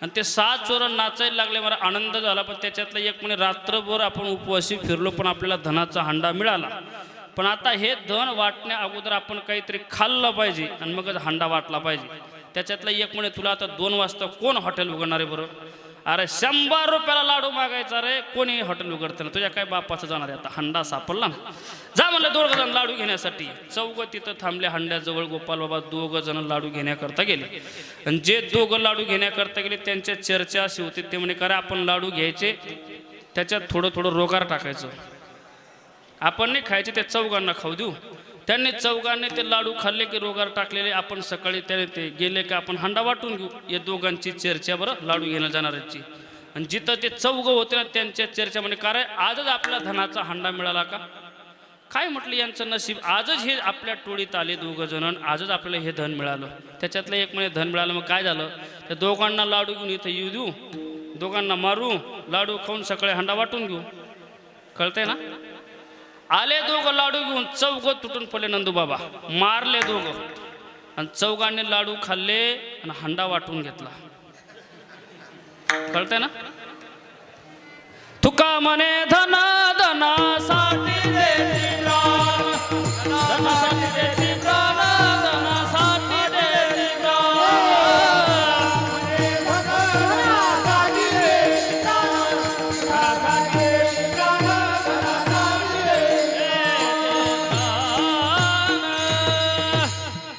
आणि ते 6 चोर नाचायला लागले मला आनंद झाला पण त्याच्यातला एक म्हणजे रात्रभर आपण उपवासी फिरलो पण आपल्याला धनाचा हंडा मिळाला पण आता हे धन वाटण्या अगोदर आपण काहीतरी खाल्लं पाहिजे आणि मगच हंडा वाटला पाहिजे त्याच्यातला एक म्हणे तुला आता 2 वाजता कोण हॉटेल उघडणार आहे बरं? अरे 100 रुपयाला लाडू मागायचा रे, कोणी हॉटेल उघडतं ना? तुझ्या काय बापाचं जाणार आहे आता? हंडा सापडला ना, जा म्हणलं 2 जण लाडू घेण्यासाठी. 4 तिथं थांबले हंड्याजवळ. गोपाल बाबा 2 जण लाडू घेण्याकरता गेले. आणि जे 2 लाडू घेण्याकरता गेले त्यांच्या चर्चा अशी होती, ते म्हणे करा आपण लाडू घ्यायचे, त्याच्यात थोडं थोडं रोगार टाकायचं, आपण नाही खायचे, ते 4 खाऊ देऊ. त्यांनी 4 ते लाडू खाल्ले की रोगार टाकलेले. आपण सकाळी त्याने ते गेले की आपण हंडा वाटून घेऊ. या दोघांची चर्चा बरं लाडू घेणं जाणाऱ्याची. आणि जिथं ते 4 होते ना त्यांच्या चर्चा म्हणे का रे आजच आपल्या धनाचा हंडा मिळाला का? काय म्हटलं यांचं नशीब, आजच हे आपल्या टोळीत आले 2 जण, आजच आपल्याला हे धन मिळालं. त्याच्यातलं एक म्हणे धन मिळालं. मग काय झालं, त्या दोघांना लाडू घेऊन इथं येऊ देऊ, दोघांना मारू, लाडू खाऊन सकाळी हंडा वाटून घेऊ. कळतंय ना? आले 2 लाडू घेऊन, 4 तुटून पडले. नंदूबाबा मारले 2 आणि 4 लाडू खाल्ले आणि हंडा वाटून घेतला. कळतंय ना? तुका म्हणे धना धनासाठी देती प्राण, धनासाठी देती प्राण, धनासाठी देती प्राण.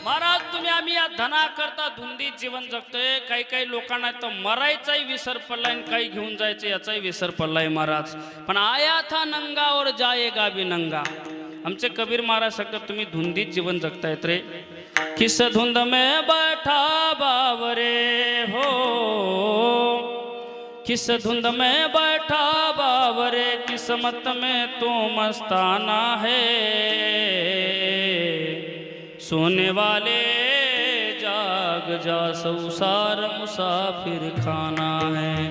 महाराज तुम्ही आम्ही या धना करता धुंदीत जीवन जगतोय. काही काही लोकांना तर मरायचाही विसर पडलाय आणि काही घेऊन जायचं याचाही विसर पडलाय महाराज. पण आया था नंगा और जाएगा भी नंगा. आमचे कबीर महाराज सांगतात तुम्ही धुंदीत जीवन जगतायत रे. किस धुंद में बैठा बावरे हो, किस धुंद में बैठा बावरे, किस्मत में तो मस्ताना है, सोने वाले जाग जा संसार मुसाफिर खाना है.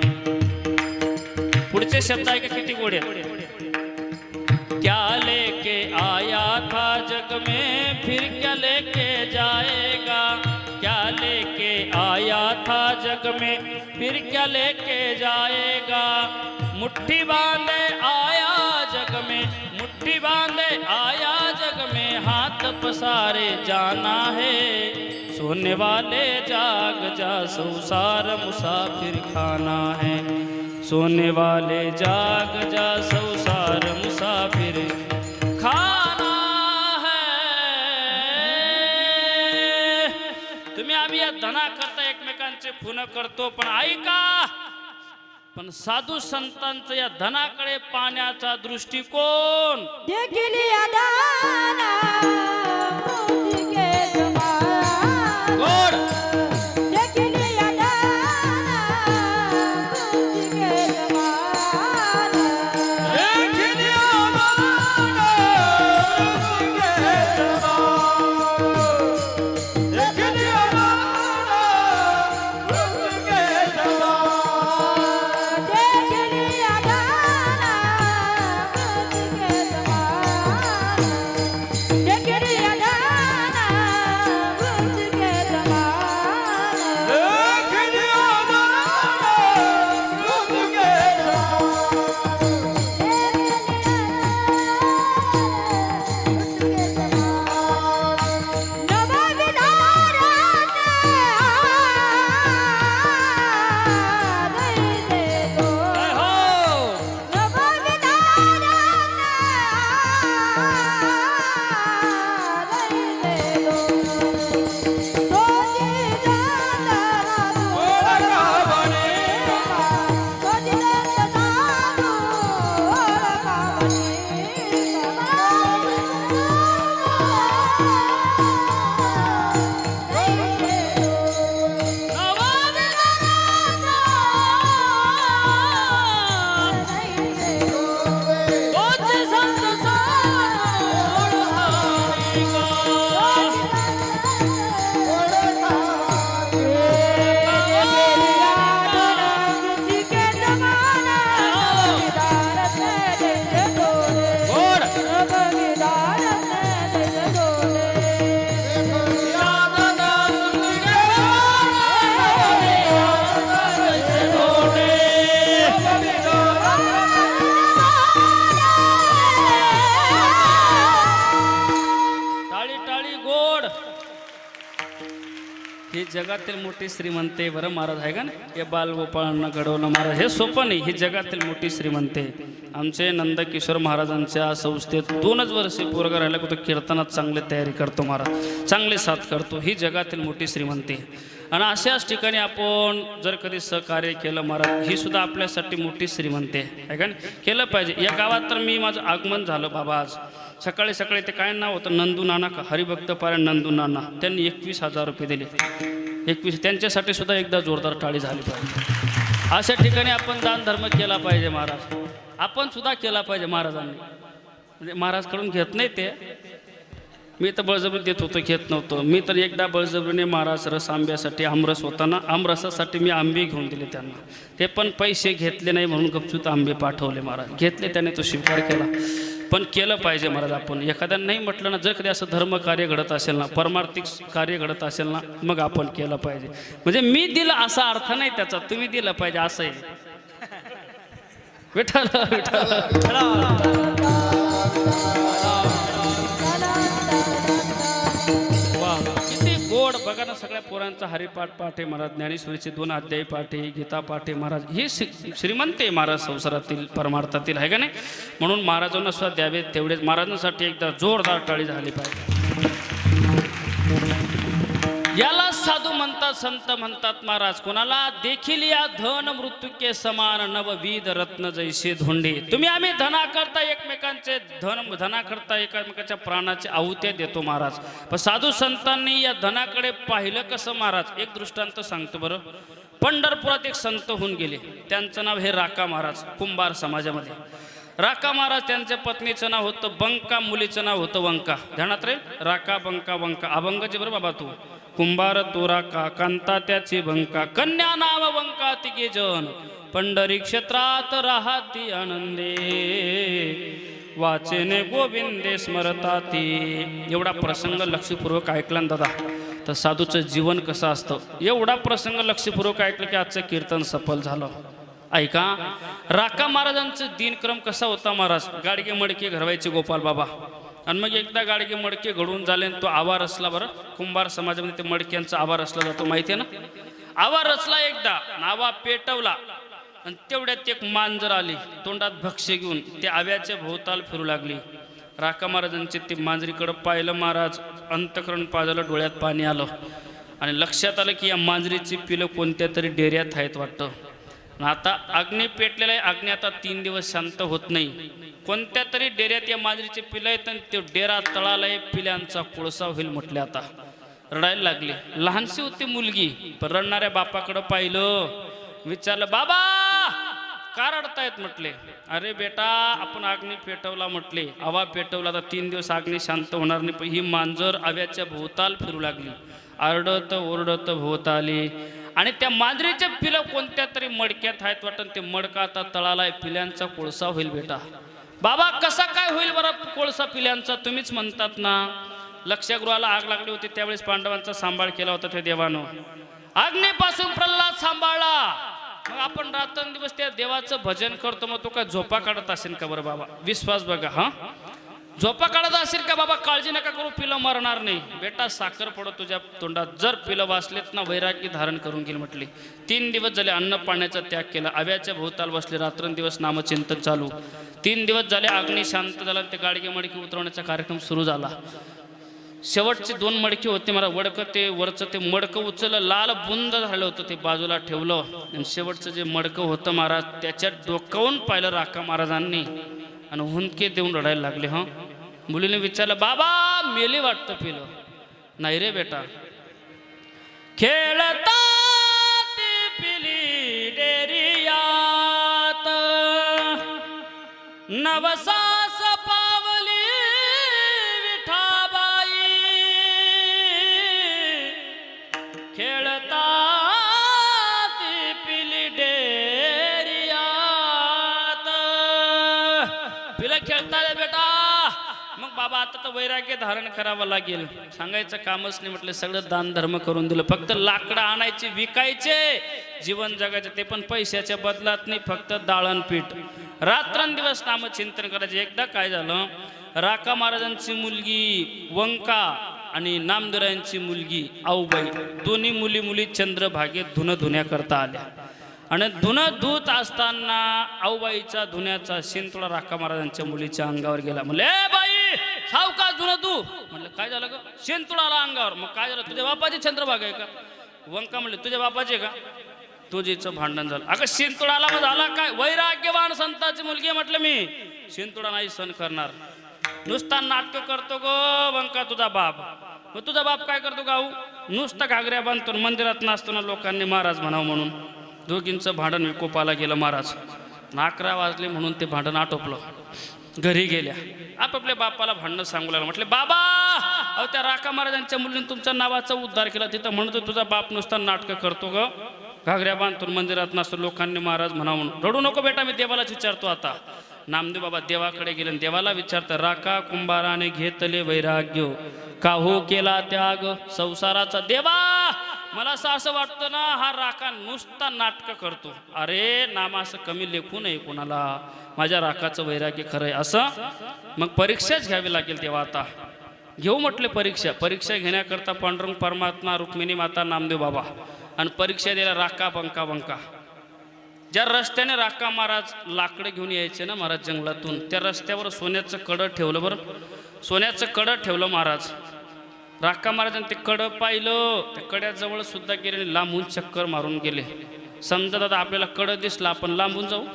पुढचे शब्द आहे का किती गोडे. क्या लेके आया था जग में फिर क्या लेके जाएगा, क्या लेके आया था जग में फिर क्या लेके जाएगा. मुट्ठी बांधे आया जग में, मुट्ठी बांधे आया जग में, हाथ पसारे जाना है, सोने वाले जाग जा संसार मुसाफिर खाना है, सोने वाले जाग जा संसार मुसाफिर खाना है. तुम्ही आम्ही या धना करता एकमेकांचे खून करतो, पण ऐका, पण साधू संतांचं या धनाकडे पाहण्याचा दृष्टिकोन देखील या दाना मोती के जमाना. गोड. देखील या दाना मोती के जमाना. देखील या दाना मोती के जमाना. देखील या दाना मोती के जमाना. देखील या दाना मोती के जमाना. देखील जगातील मोठी श्रीमंते बरं महाराज आहे का ना. हे बालगोपाळांना घडवलं महाराज हे सोपं नाही. ही जगातील मोठी श्रीमंते. आमचे नंदकिशोर महाराजांच्या संस्थेत 2च वर्षे पोरगा राहिला की तो कीर्तनात चांगली तयारी करतो महाराज, चांगले साथ करतो. ही जगातील मोठी श्रीमंती. आणि अशाच ठिकाणी आपण जर कधी सहकार्य केलं महाराज, ही सुद्धा आपल्यासाठी मोठी श्रीमंती आहे का नाही. केलं पाहिजे. या गावात तर मी माझं आगमन झालं बाबा आज सकाळी सकाळी. ते काय नाव होतं, नंदू नाना का, हरिभक्त पारायण नंदू नाना. त्यांनी 21,000 रुपये दिले. 21. त्यांच्यासाठी सुद्धा एकदा जोरदार टाळी झाली पाहिजे. अशा ठिकाणी आपण दान धर्म केला पाहिजे महाराज. आपण सुद्धा केला पाहिजे महाराजांनी. म्हणजे महाराजकडून घेत नाही ते, मी तर बळजबरी देत होतो, घेत नव्हतो. मी तर एकदा बळजबरीने महाराज रस आंब्यासाठी आमरस होताना आमरसासाठी मी आंबे घेऊन दिले त्यांना. ते पण पैसे घेतले नाही म्हणून गपचूत आंबे पाठवले महाराज. घेतले त्याने, तो स्वीकार केला. पण केलं पाहिजे महाराज. आपण एखाद्यानं नाही म्हटलं ना, जर कधी असं धर्म कार्य घडत असेल ना, परमार्थिक कार्य घडत असेल ना, मग आपण केलं पाहिजे. म्हणजे मी दिलं असा अर्थ नाही त्याचा, तुम्ही दिलं पाहिजे असं आहे. विठ्ठल विठ्ठल. किती गोड बघा ना. सगळ्या पोरांचा हरिपाठ पाठ आहे महाराज. ज्ञानेश्वरीचे 2 अध्याय पाठ आहे, गीता पाठ आहे महाराज. हे श्रीमंत आहे महाराज संसारातील परमार्थातील आहे का नाही. म्हणून महाराजांना सुद्धा द्यावेत तेवढेच. महाराजांसाठी एकदा जोरदार टाळी झाली पाहिजे. याला साधू म्हणतात, संत म्हणतात महाराज. कोणाला देखील या धन मृत्यूके समान नवविध रत्न जैसे धोंडे. तुम्ही आम्ही धनाकरता एकमेकांचे धनाकरता एकमेकांच्या प्राणाचे आहुत्या देतो महाराज. पण साधू संतांनी या धनाकडे पाहिलं कसं महाराज. एक दृष्टांत सांगतो बरं. पंढरपुरात एक संत होऊन गेले. त्यांचं नाव हे राका महाराज, कुंभार समाजामध्ये. राका महाराज, त्यांच्या पत्नीचं नाव होतं बंका, मुलीचं नाव होतं वंका. ध्यानात रे, राका बंका वंका. अभंगाचे बरं बाबा तू. कुंभार तो राका, कांता त्याची बंका, कन्या नाव वंका तिघे जण, पंढरी क्षेत्रात राहती आनंदे, वाचेने गोविंदे स्मरताती. एवढा प्रसंग लक्षपूर्वक ऐकला ना दादा, तर साधूचं जीवन कसं असतं. एवढा प्रसंग लक्षपूर्वक ऐकलं की आजचं कीर्तन सफल झालं. ऐका, राका महाराजांचं दिनक्रम कसा होता महाराज. गाडगे मडके घडवायचे गोपाल बाबा. आणि मग एकदा गाडगे मडके घडवून झाले, तो आवार रचला बरं. कुंभार समाजामध्ये ते मडक्यांचा आवार रचला जातो, माहिती आहे ना. आवार रचला एकदा, नावा पेटवला, आणि तेवढ्यात एक मांजर आली तोंडात भक्ष्य घेऊन. ते आव्याच्या भोवताल फिरू लागली. राका महाराजांचे ते मांजरीकडं पाहिलं महाराज. अंतकरण पाजलं, डोळ्यात पाणी आलं, आणि लक्षात आलं की या मांजरीची पिलं कोणत्या तरी डेऱ्यात आहेत वाटतं. आता अग्नी पेटलेला आहे. अग्नी आता 3 दिवस शांत होत नाही. कोणत्या तरी डेऱ्यात या मांजरीचे पिलं आहेत, आणि ते डेरा तळाला आहे. पिल्यांचा कोळसा होईल म्हटले. आता रडायला लागले. लहानशी होती मुलगी, पण रडणाऱ्या बापाकडं पाहिलं. विचारलं, बाबा का रडतायत म्हटले. अरे बेटा, आपण अग्नी पेटवला म्हटले, आवा पेटवला, आता 3 दिवस अग्नी शांत होणार नाही. पण ही मांजर आव्याच्या भोवताल फिरू लागली, आरडत ओरडत भोवताली. आणि त्या मांजरीचे पिलं कोणत्या तरी मडक्यात आहेत वाटतं. ते मडका आता तळाला आहे. पिल्यांचा कोळसा होईल बेटा. बाबा कसा काय होईल बरं कोळसा पिल्यांचा, तुम्हीच म्हणतात ना. लक्षगृहाला आग लागली होती, त्यावेळेस पांडवांचा सांभाळ केला होता त्या देवानं. अग्नीपासून प्रल्हाद सांभाळला. मग आपण रात्रंदिवस त्या देवाचं भजन करतो, मग तो काय झोपा काढत असेल का बरं बाबा. विश्वास बघा. हा, झोपा काढत असेल का बाबा. काळजी नका करू, पिलं मरणार नाही बेटा. साखर पडत तुझ्या तोंडात. जर पिलं वाचलेत ना, वैराग्य धारण करून घेईल म्हटले. 3 दिवस झाले अन्न पाण्याचा त्याग केला. आव्याच्या भोवताल बसले. रात्रंदिवस नामचिंतन चालू. 3 दिवस झाले. अग्नी शांत झाला. ते गाडगे मडके उतरवण्याचा कार्यक्रम सुरू झाला. शेवटचे 2 मडके होते मला. वडकं ते वरचं ते मडकं उचललं, लाल बुंद झालं होतं, ते बाजूला ठेवलं. आणि शेवटचं जे मडकं होतं महाराज, त्याच्यात डोकावून पाहिलं राका महाराजांनी, आणि हुंदके देऊन रडायला लागले. हं, मुलीने विचारलं, बाबा मेले वाटतं पिलं. नाही रे बेटा, खेळता ती पिली डेरियात, नवसास पावली विठाबाई, खेळता ती पिली डेरियात. पिलं खेळता रे बेटा. मग बाबा आता तर वैराग्य धारण करावं लागेल. सांगायचं कामच नाही म्हटलं. सगळं दान धर्म करून दिलं. फक्त लाकडं आणायचे, विकायचे, जीवन जगायचे, ते पण पैशाच्या बदलात नाही. फक्त दाळणपीठ. रात्रंदिवस नामचिंतन करायचे. एकदा काय झालं, राका महाराजांची मुलगी वंका आणि नामदेवरायांची मुलगी आऊबाई दोन्ही मुली चंद्रभागेत धुणं धुण्याकरता आल्या आणि धुणं धुत असताना आऊबाईच्या धुण्याचा शिंतोडा राका महाराजांच्या मुलीच्या अंगावर गेला. म्हणले ए बाई सावकाश धुणं तू. म्हणलं काय झालं ग? शिंतोडा आला अंगावर. मग काय झालं? तुझ्या बापाची चंद्रभागा आहे का? वंका म्हणले तुझ्या बापाचे का? तुझीचं भांडण झालं. अगं शिंतोडाला मग झाला काय? वैराग्यवान संताची मुलगी म्हटलं मी शिंतोडा नाही सहन करणार. नुसता नाटक करतो गो वंका तुझा बाप. मग तुझा बाप काय करतो गाऊ? नुसता घागऱ्या बांधतो मंदिरात नाचताना लोकांनी महाराज म्हणावं म्हणून. दोघींचं भांडण विकोपाला गेलं. महाराज 11 वाजले म्हणून ते भांडण आटोपलं. घरी गेल्या आपापल्या बापाला भांडणं सांगू लागलं. म्हटले बाबा अहो त्या राका महाराजांच्या मुलीने तुमच्या नावाचा उद्धार केला. तिथं म्हणतो तुझा बाप नुसता नाटकं करतो ग. घागऱ्या बांधतो मंदिरात नसतो लोकांनी महाराज म्हणावं म्हणून. रडू नको बेटा मी देवालाच विचारतो आता. नामदेव बाबा देवाकडे गेले देवाला विचारतं राका कुंभाराने घेतले वैराग्य का हो केला त्याग संसाराचा. देवा मला असं वाटतं ना हा राका नुसता नाटकं करतो. अरे नामा असं कमी लेखू नये कोणाला. माझ्या राकाचं वैराग्य खरं आहे असं. मग परीक्षाच घ्यावी लागेल तेव्हा आता घेऊ म्हटले परीक्षा घेण्याकरता पांडुरंग परमात्मा रुक्मिणी माता नामदेव बाबा आणि परीक्षा द्यायला राका बंका. ज्या रस्त्याने राका महाराज लाकडं घेऊन यायचे ना महाराज जंगलातून त्या रस्त्यावर सोन्याचं कडं ठेवलं. बरं सोन्याचं कडं ठेवलं महाराज. राका महाराजांनी ते कडं पाहिलं. त्या कड्याजवळ सुद्धा गेले लांबून चक्कर मारून गेले. समजा दादा आपल्याला कडं दिसला आपण लांबून जाऊ?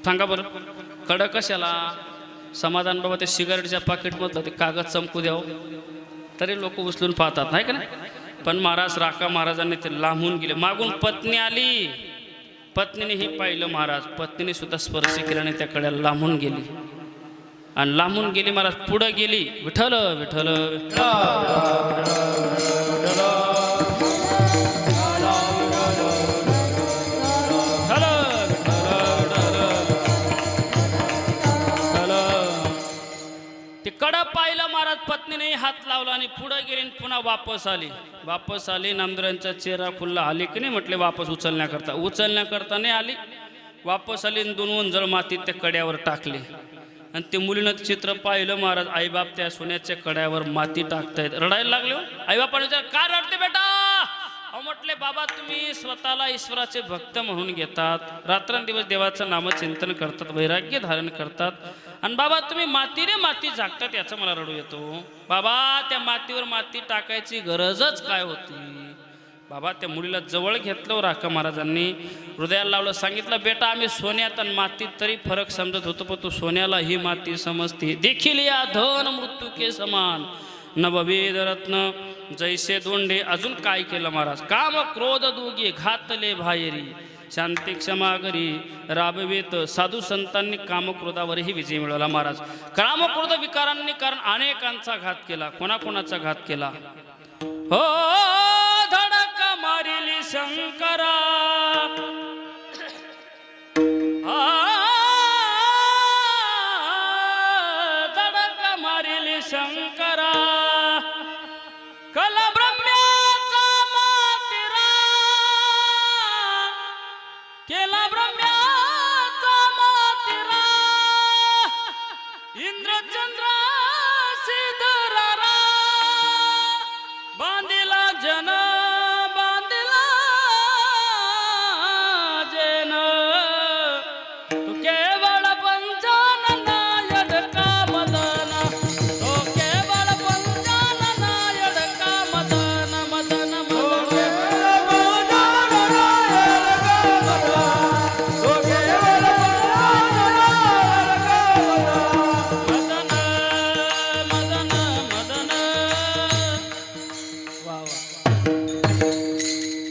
सांगा बरं कडं कशाला? समाधान बाबा ते सिगारेटच्या पाकिटमधलं ते कागद चमकू द्यावं तरी लोक उचलून पाहतात नाही का नाही. पण महाराज राका महाराजांनी ते लांबून गेले. मागून पत्नी आली. पत्नीने हे पाहिलं महाराज. पत्नीने सुद्धा स्पर्श केल्याने त्या कड्याला लांबून गेली आणि लांबून गेली महाराज. पुढं गेली विठ्ठल विठ्ठल ते कडं पाहिलं महाराज. पत्नीने हात लावला आणि पुढे गेली पुन्हा वापस आली. नामदेवरायांचा चेहरा खुल्ला. आली की नाही म्हटले वापस उचलण्याकरता नाही आली. वापस आली आणि 2 वंजळ मातीत त्या कड्यावर टाकली आणि ते मुलीनं चित्र पाहिलं महाराज. आईबाप त्या सोन्याच्या कड्यावर माती टाकतायत. रडायला लागले. आईबापाने विचार का रडते बेटा? अहो म्हटले बाबा तुम्ही स्वतःला ईश्वराचे भक्त म्हणून घेतात. रात्रंदिवस देवाचं नामचिंतन करतात. वैराग्य धारण करतात आणि बाबा तुम्ही मातीने माती झाकतात याचं मला रडू येतो. बाबा त्या मातीवर माती टाकायची गरजच काय होती? बाबा त्या मुलीला जवळ घेतलं राका महाराजांनी. हृदयाला लावलं. सांगितलं बेटा आम्ही सोन्यात आणि मातीत तरी फरक समजत होतो पण तू सोन्याला ही माती समजते. देखील या धन मृत्यू के समान नववेद रत्न जैसे दोंडे. अजून काय केलं महाराज? काम क्रोध दोघे घातले बाहेरी शांती क्षमा घरी राबवेत. साधू संतांनी कामक्रोधावरही विजय मिळवला महाराज. कामक्रोध विकारांनी कारण अनेकांचा घात केला. कोणाकोणाचा घात केला? हो धडक मारिली शंकरा धडक मारिली शंकरा कलब्रह्म्याचा मातिरा केला ब्रह्म्याचा मातिरा इंद्रचंद्र सिद्धरारा बांधिला जन बांधिला जन तू केवळ पंचानना यडका मदना तो केवळ पंचानना यडका मदन मदन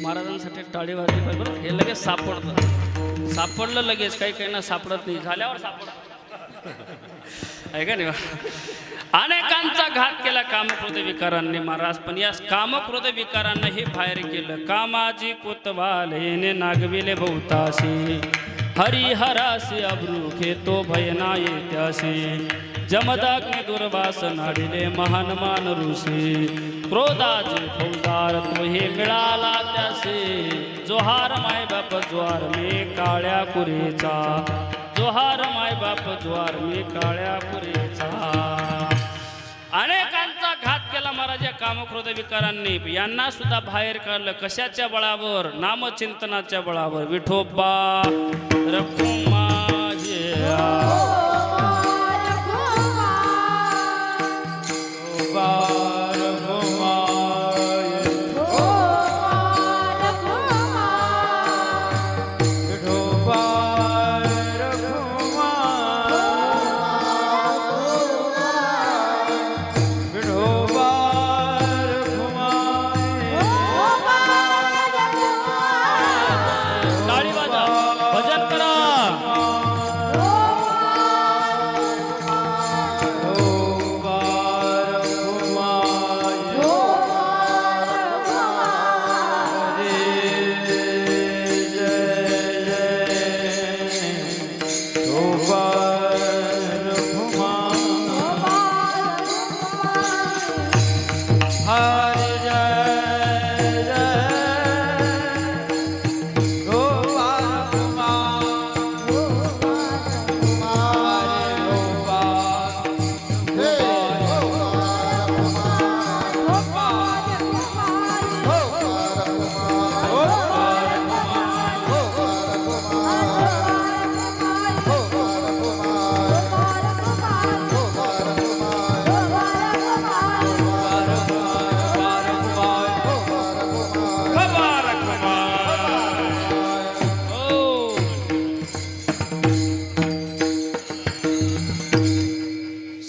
महाराजांसाठी टाळी वाजली पाहिजे बरं. हे लगेच सापडलं लगेच. काही ना सापडत नाही. झाल्यावर सापडत आहे का नाही. अनेकांचा घात केला कामक्रोध विकारांनी महाराज. पण या कामक्रोध विकारांना हे बाहेर केलं. कामाजी कोतवालेने नागविले बहुताशी हरिहरासी अब्रू घेतो भयना येत्यासी जमदाग्नी दुर्वास नाडिले महान मान ऋषी क्रोधाचे फौजदार तो हे मिळाला त्यासे. जोहार माय बाप ज्वार मे काळ्या पुरेचा जोहार माय बाप ज्वार मे काळ्या पुरेचा. अनेकांचा घात केला महाराज या कामक्रोध विकारांनी. यांना सुद्धा बाहेर काढलं. कशाच्या बळावर? नामचिंतनाच्या बळावर. विठोबा रखुमा टाळी वाजा, भजन करा.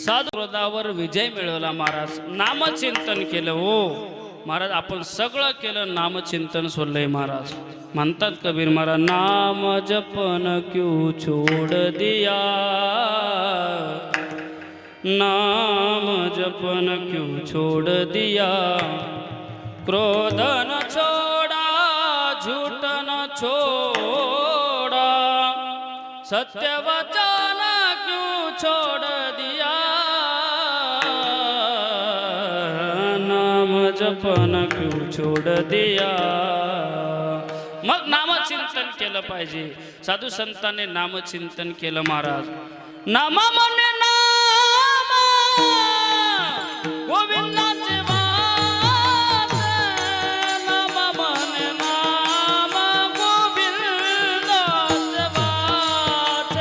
साधुरोधावर विजय मिळवला महाराज. नामचिंतन केलं. हो महाराज, आपण सगळं केलं, नामचिंतन सोडलंय महाराज. म्हणतात कबीर महाराज, नाम जपन क्यों छोड़ दिया, नाम जपन क्यों छोड़ दिया, क्रोध न छोड़ा, झूठ न छोड़ा, सत्य वचन क्यों छोड़ दिया, नाम जपन क्यों छोड़ दिया. मग नामचिंतन केलं पाहिजे. साधू संतांनी नामचिंतन केलं महाराज. नामा म्हणे नाम गोविंदाचे वाच, नामा म्हणे नाम गोविंदाचे वाच.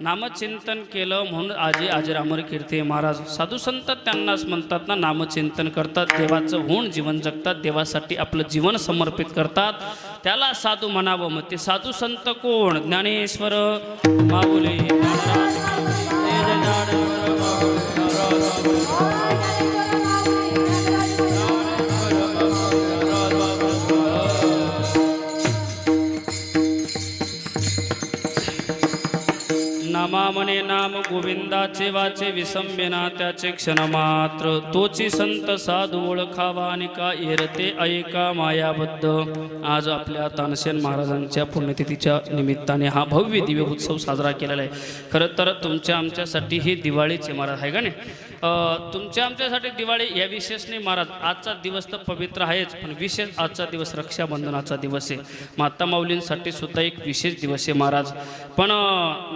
नामचिंतन केलं म्हणून आजी अजरामर कीर्ती महाराज. साधू संत त्यांनाच म्हणतात ना, नामचिंतन करतात, देवाचं होऊन जीवन जगतात, देवासाठी आपलं जीवन समर्पित करतात, त्याला साधू म्हणावं. मग ते साधू संत कोण? ज्ञानेश्वर माऊली महाराज. नामा म्हणे नाम गोविंदाचे वाचे विसंबेना त्याचे क्षण मात्र. तोची संत साधू ओळखावा आणि का येरते ऐका मायाबद्ध. आज आपल्या तानसेन महाराजांच्या पुण्यतिथीच्या निमित्ताने हा भव्य दिव्य उत्सव साजरा केलेला आहे. खरं तर तुमच्या आमच्यासाठी ही दिवाळीचे महाराज आहे का नाही? तुमच्या आमच्यासाठी दिवाळी या विशेष नाही महाराज. आजचा दिवस तर पवित्र आहेच, पण विशेष आजचा दिवस रक्षाबंधनाचा दिवस आहे. माता माऊलींसाठी सुद्धा एक विशेष दिवस आहे महाराज. पण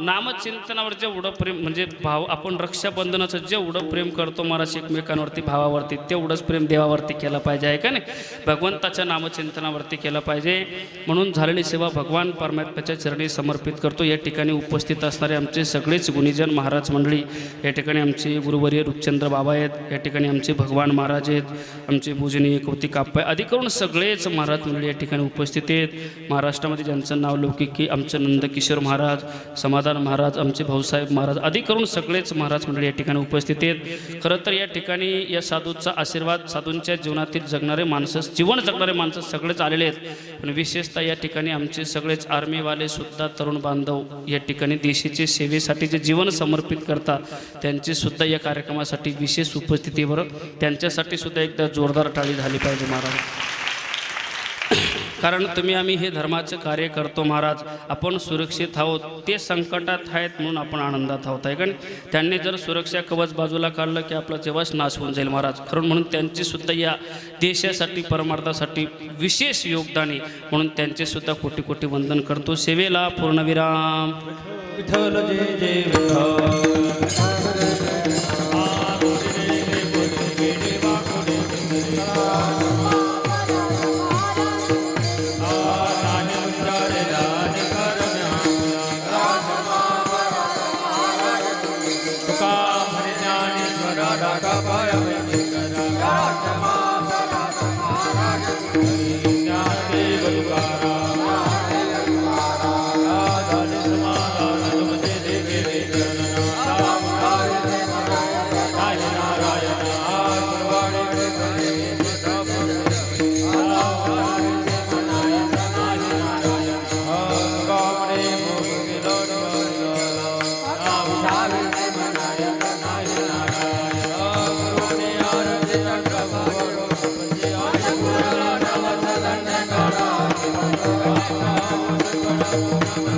नामचिंतनावर जेवढं प्रेम म्हणजे भाव, आपण रक्षाबंधनाचं जेवढं प्रेम करतो महाराज एकमेकांवरती भावावरती, तेवढंच प्रेम देवावरती केलं पाहिजे आहे का नाही? भगवंताच्या नामचिंतनावरती केलं पाहिजे. म्हणून झालेली सेवा भगवान परमात्म्याच्या चरणी समर्पित करतो. या ठिकाणी उपस्थित असणारे आमचे सगळेच गुणीजन महाराज मंडळी, या ठिकाणी आमचे गुरुवर्य रूपचंद्र बाबा आहेत, या ठिकाणी आमचे भगवान महाराज आहेत, आमचे पूजनीय कौतिक आप्पा, आदी करून सगळेच महाराज मंडळी या ठिकाणी उपस्थित आहेत. महाराष्ट्रामध्ये ज्यांचं नाव लौकिक की आमचं नंदकिशोर महाराज, समाधान महाराज, आमचे भाऊसाहेब महाराज, आदी करून सगळेच महाराज मंडळी या ठिकाणी उपस्थित आहेत. खरं तर या ठिकाणी या साधूचा आशीर्वाद, साधूंच्या जीवनातील जगणारे माणसं, जीवन जगणारे माणसं सगळेच आलेले आहेत. पण विशेषतः या ठिकाणी आमचे सगळेच आर्मीवाले सुद्धा तरुण बांधव या ठिकाणी देशाच्या सेवेसाठी जे जीवन समर्पित करतात, त्यांची सुद्धा या कार्यक्रमासाठी विशेष उपस्थितीवर, त्यांच्यासाठी सुद्धा एकदा जोरदार टाळी झाली पाहिजे महाराज. कारण तुम्ही आम्ही हे धर्माचं कार्य करतो महाराज. आपण सुरक्षित आहोत, ते संकटात आहेत म्हणून आपण आनंदात आहोत आहे का नाही? त्यांनी जर सुरक्षा कवच बाजूला काढलं की आपला जेव्हाच नाश होऊन जाईल महाराज. खरं म्हणून त्यांची सुद्धा या देशासाठी परमार्थासाठी विशेष योगदान आहे, म्हणून त्यांचे सुद्धा कोटी कोटी वंदन करतो. सेवेला पूर्णविराम. विठ्ठल जय जय विठ्ठल.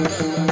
Thank you.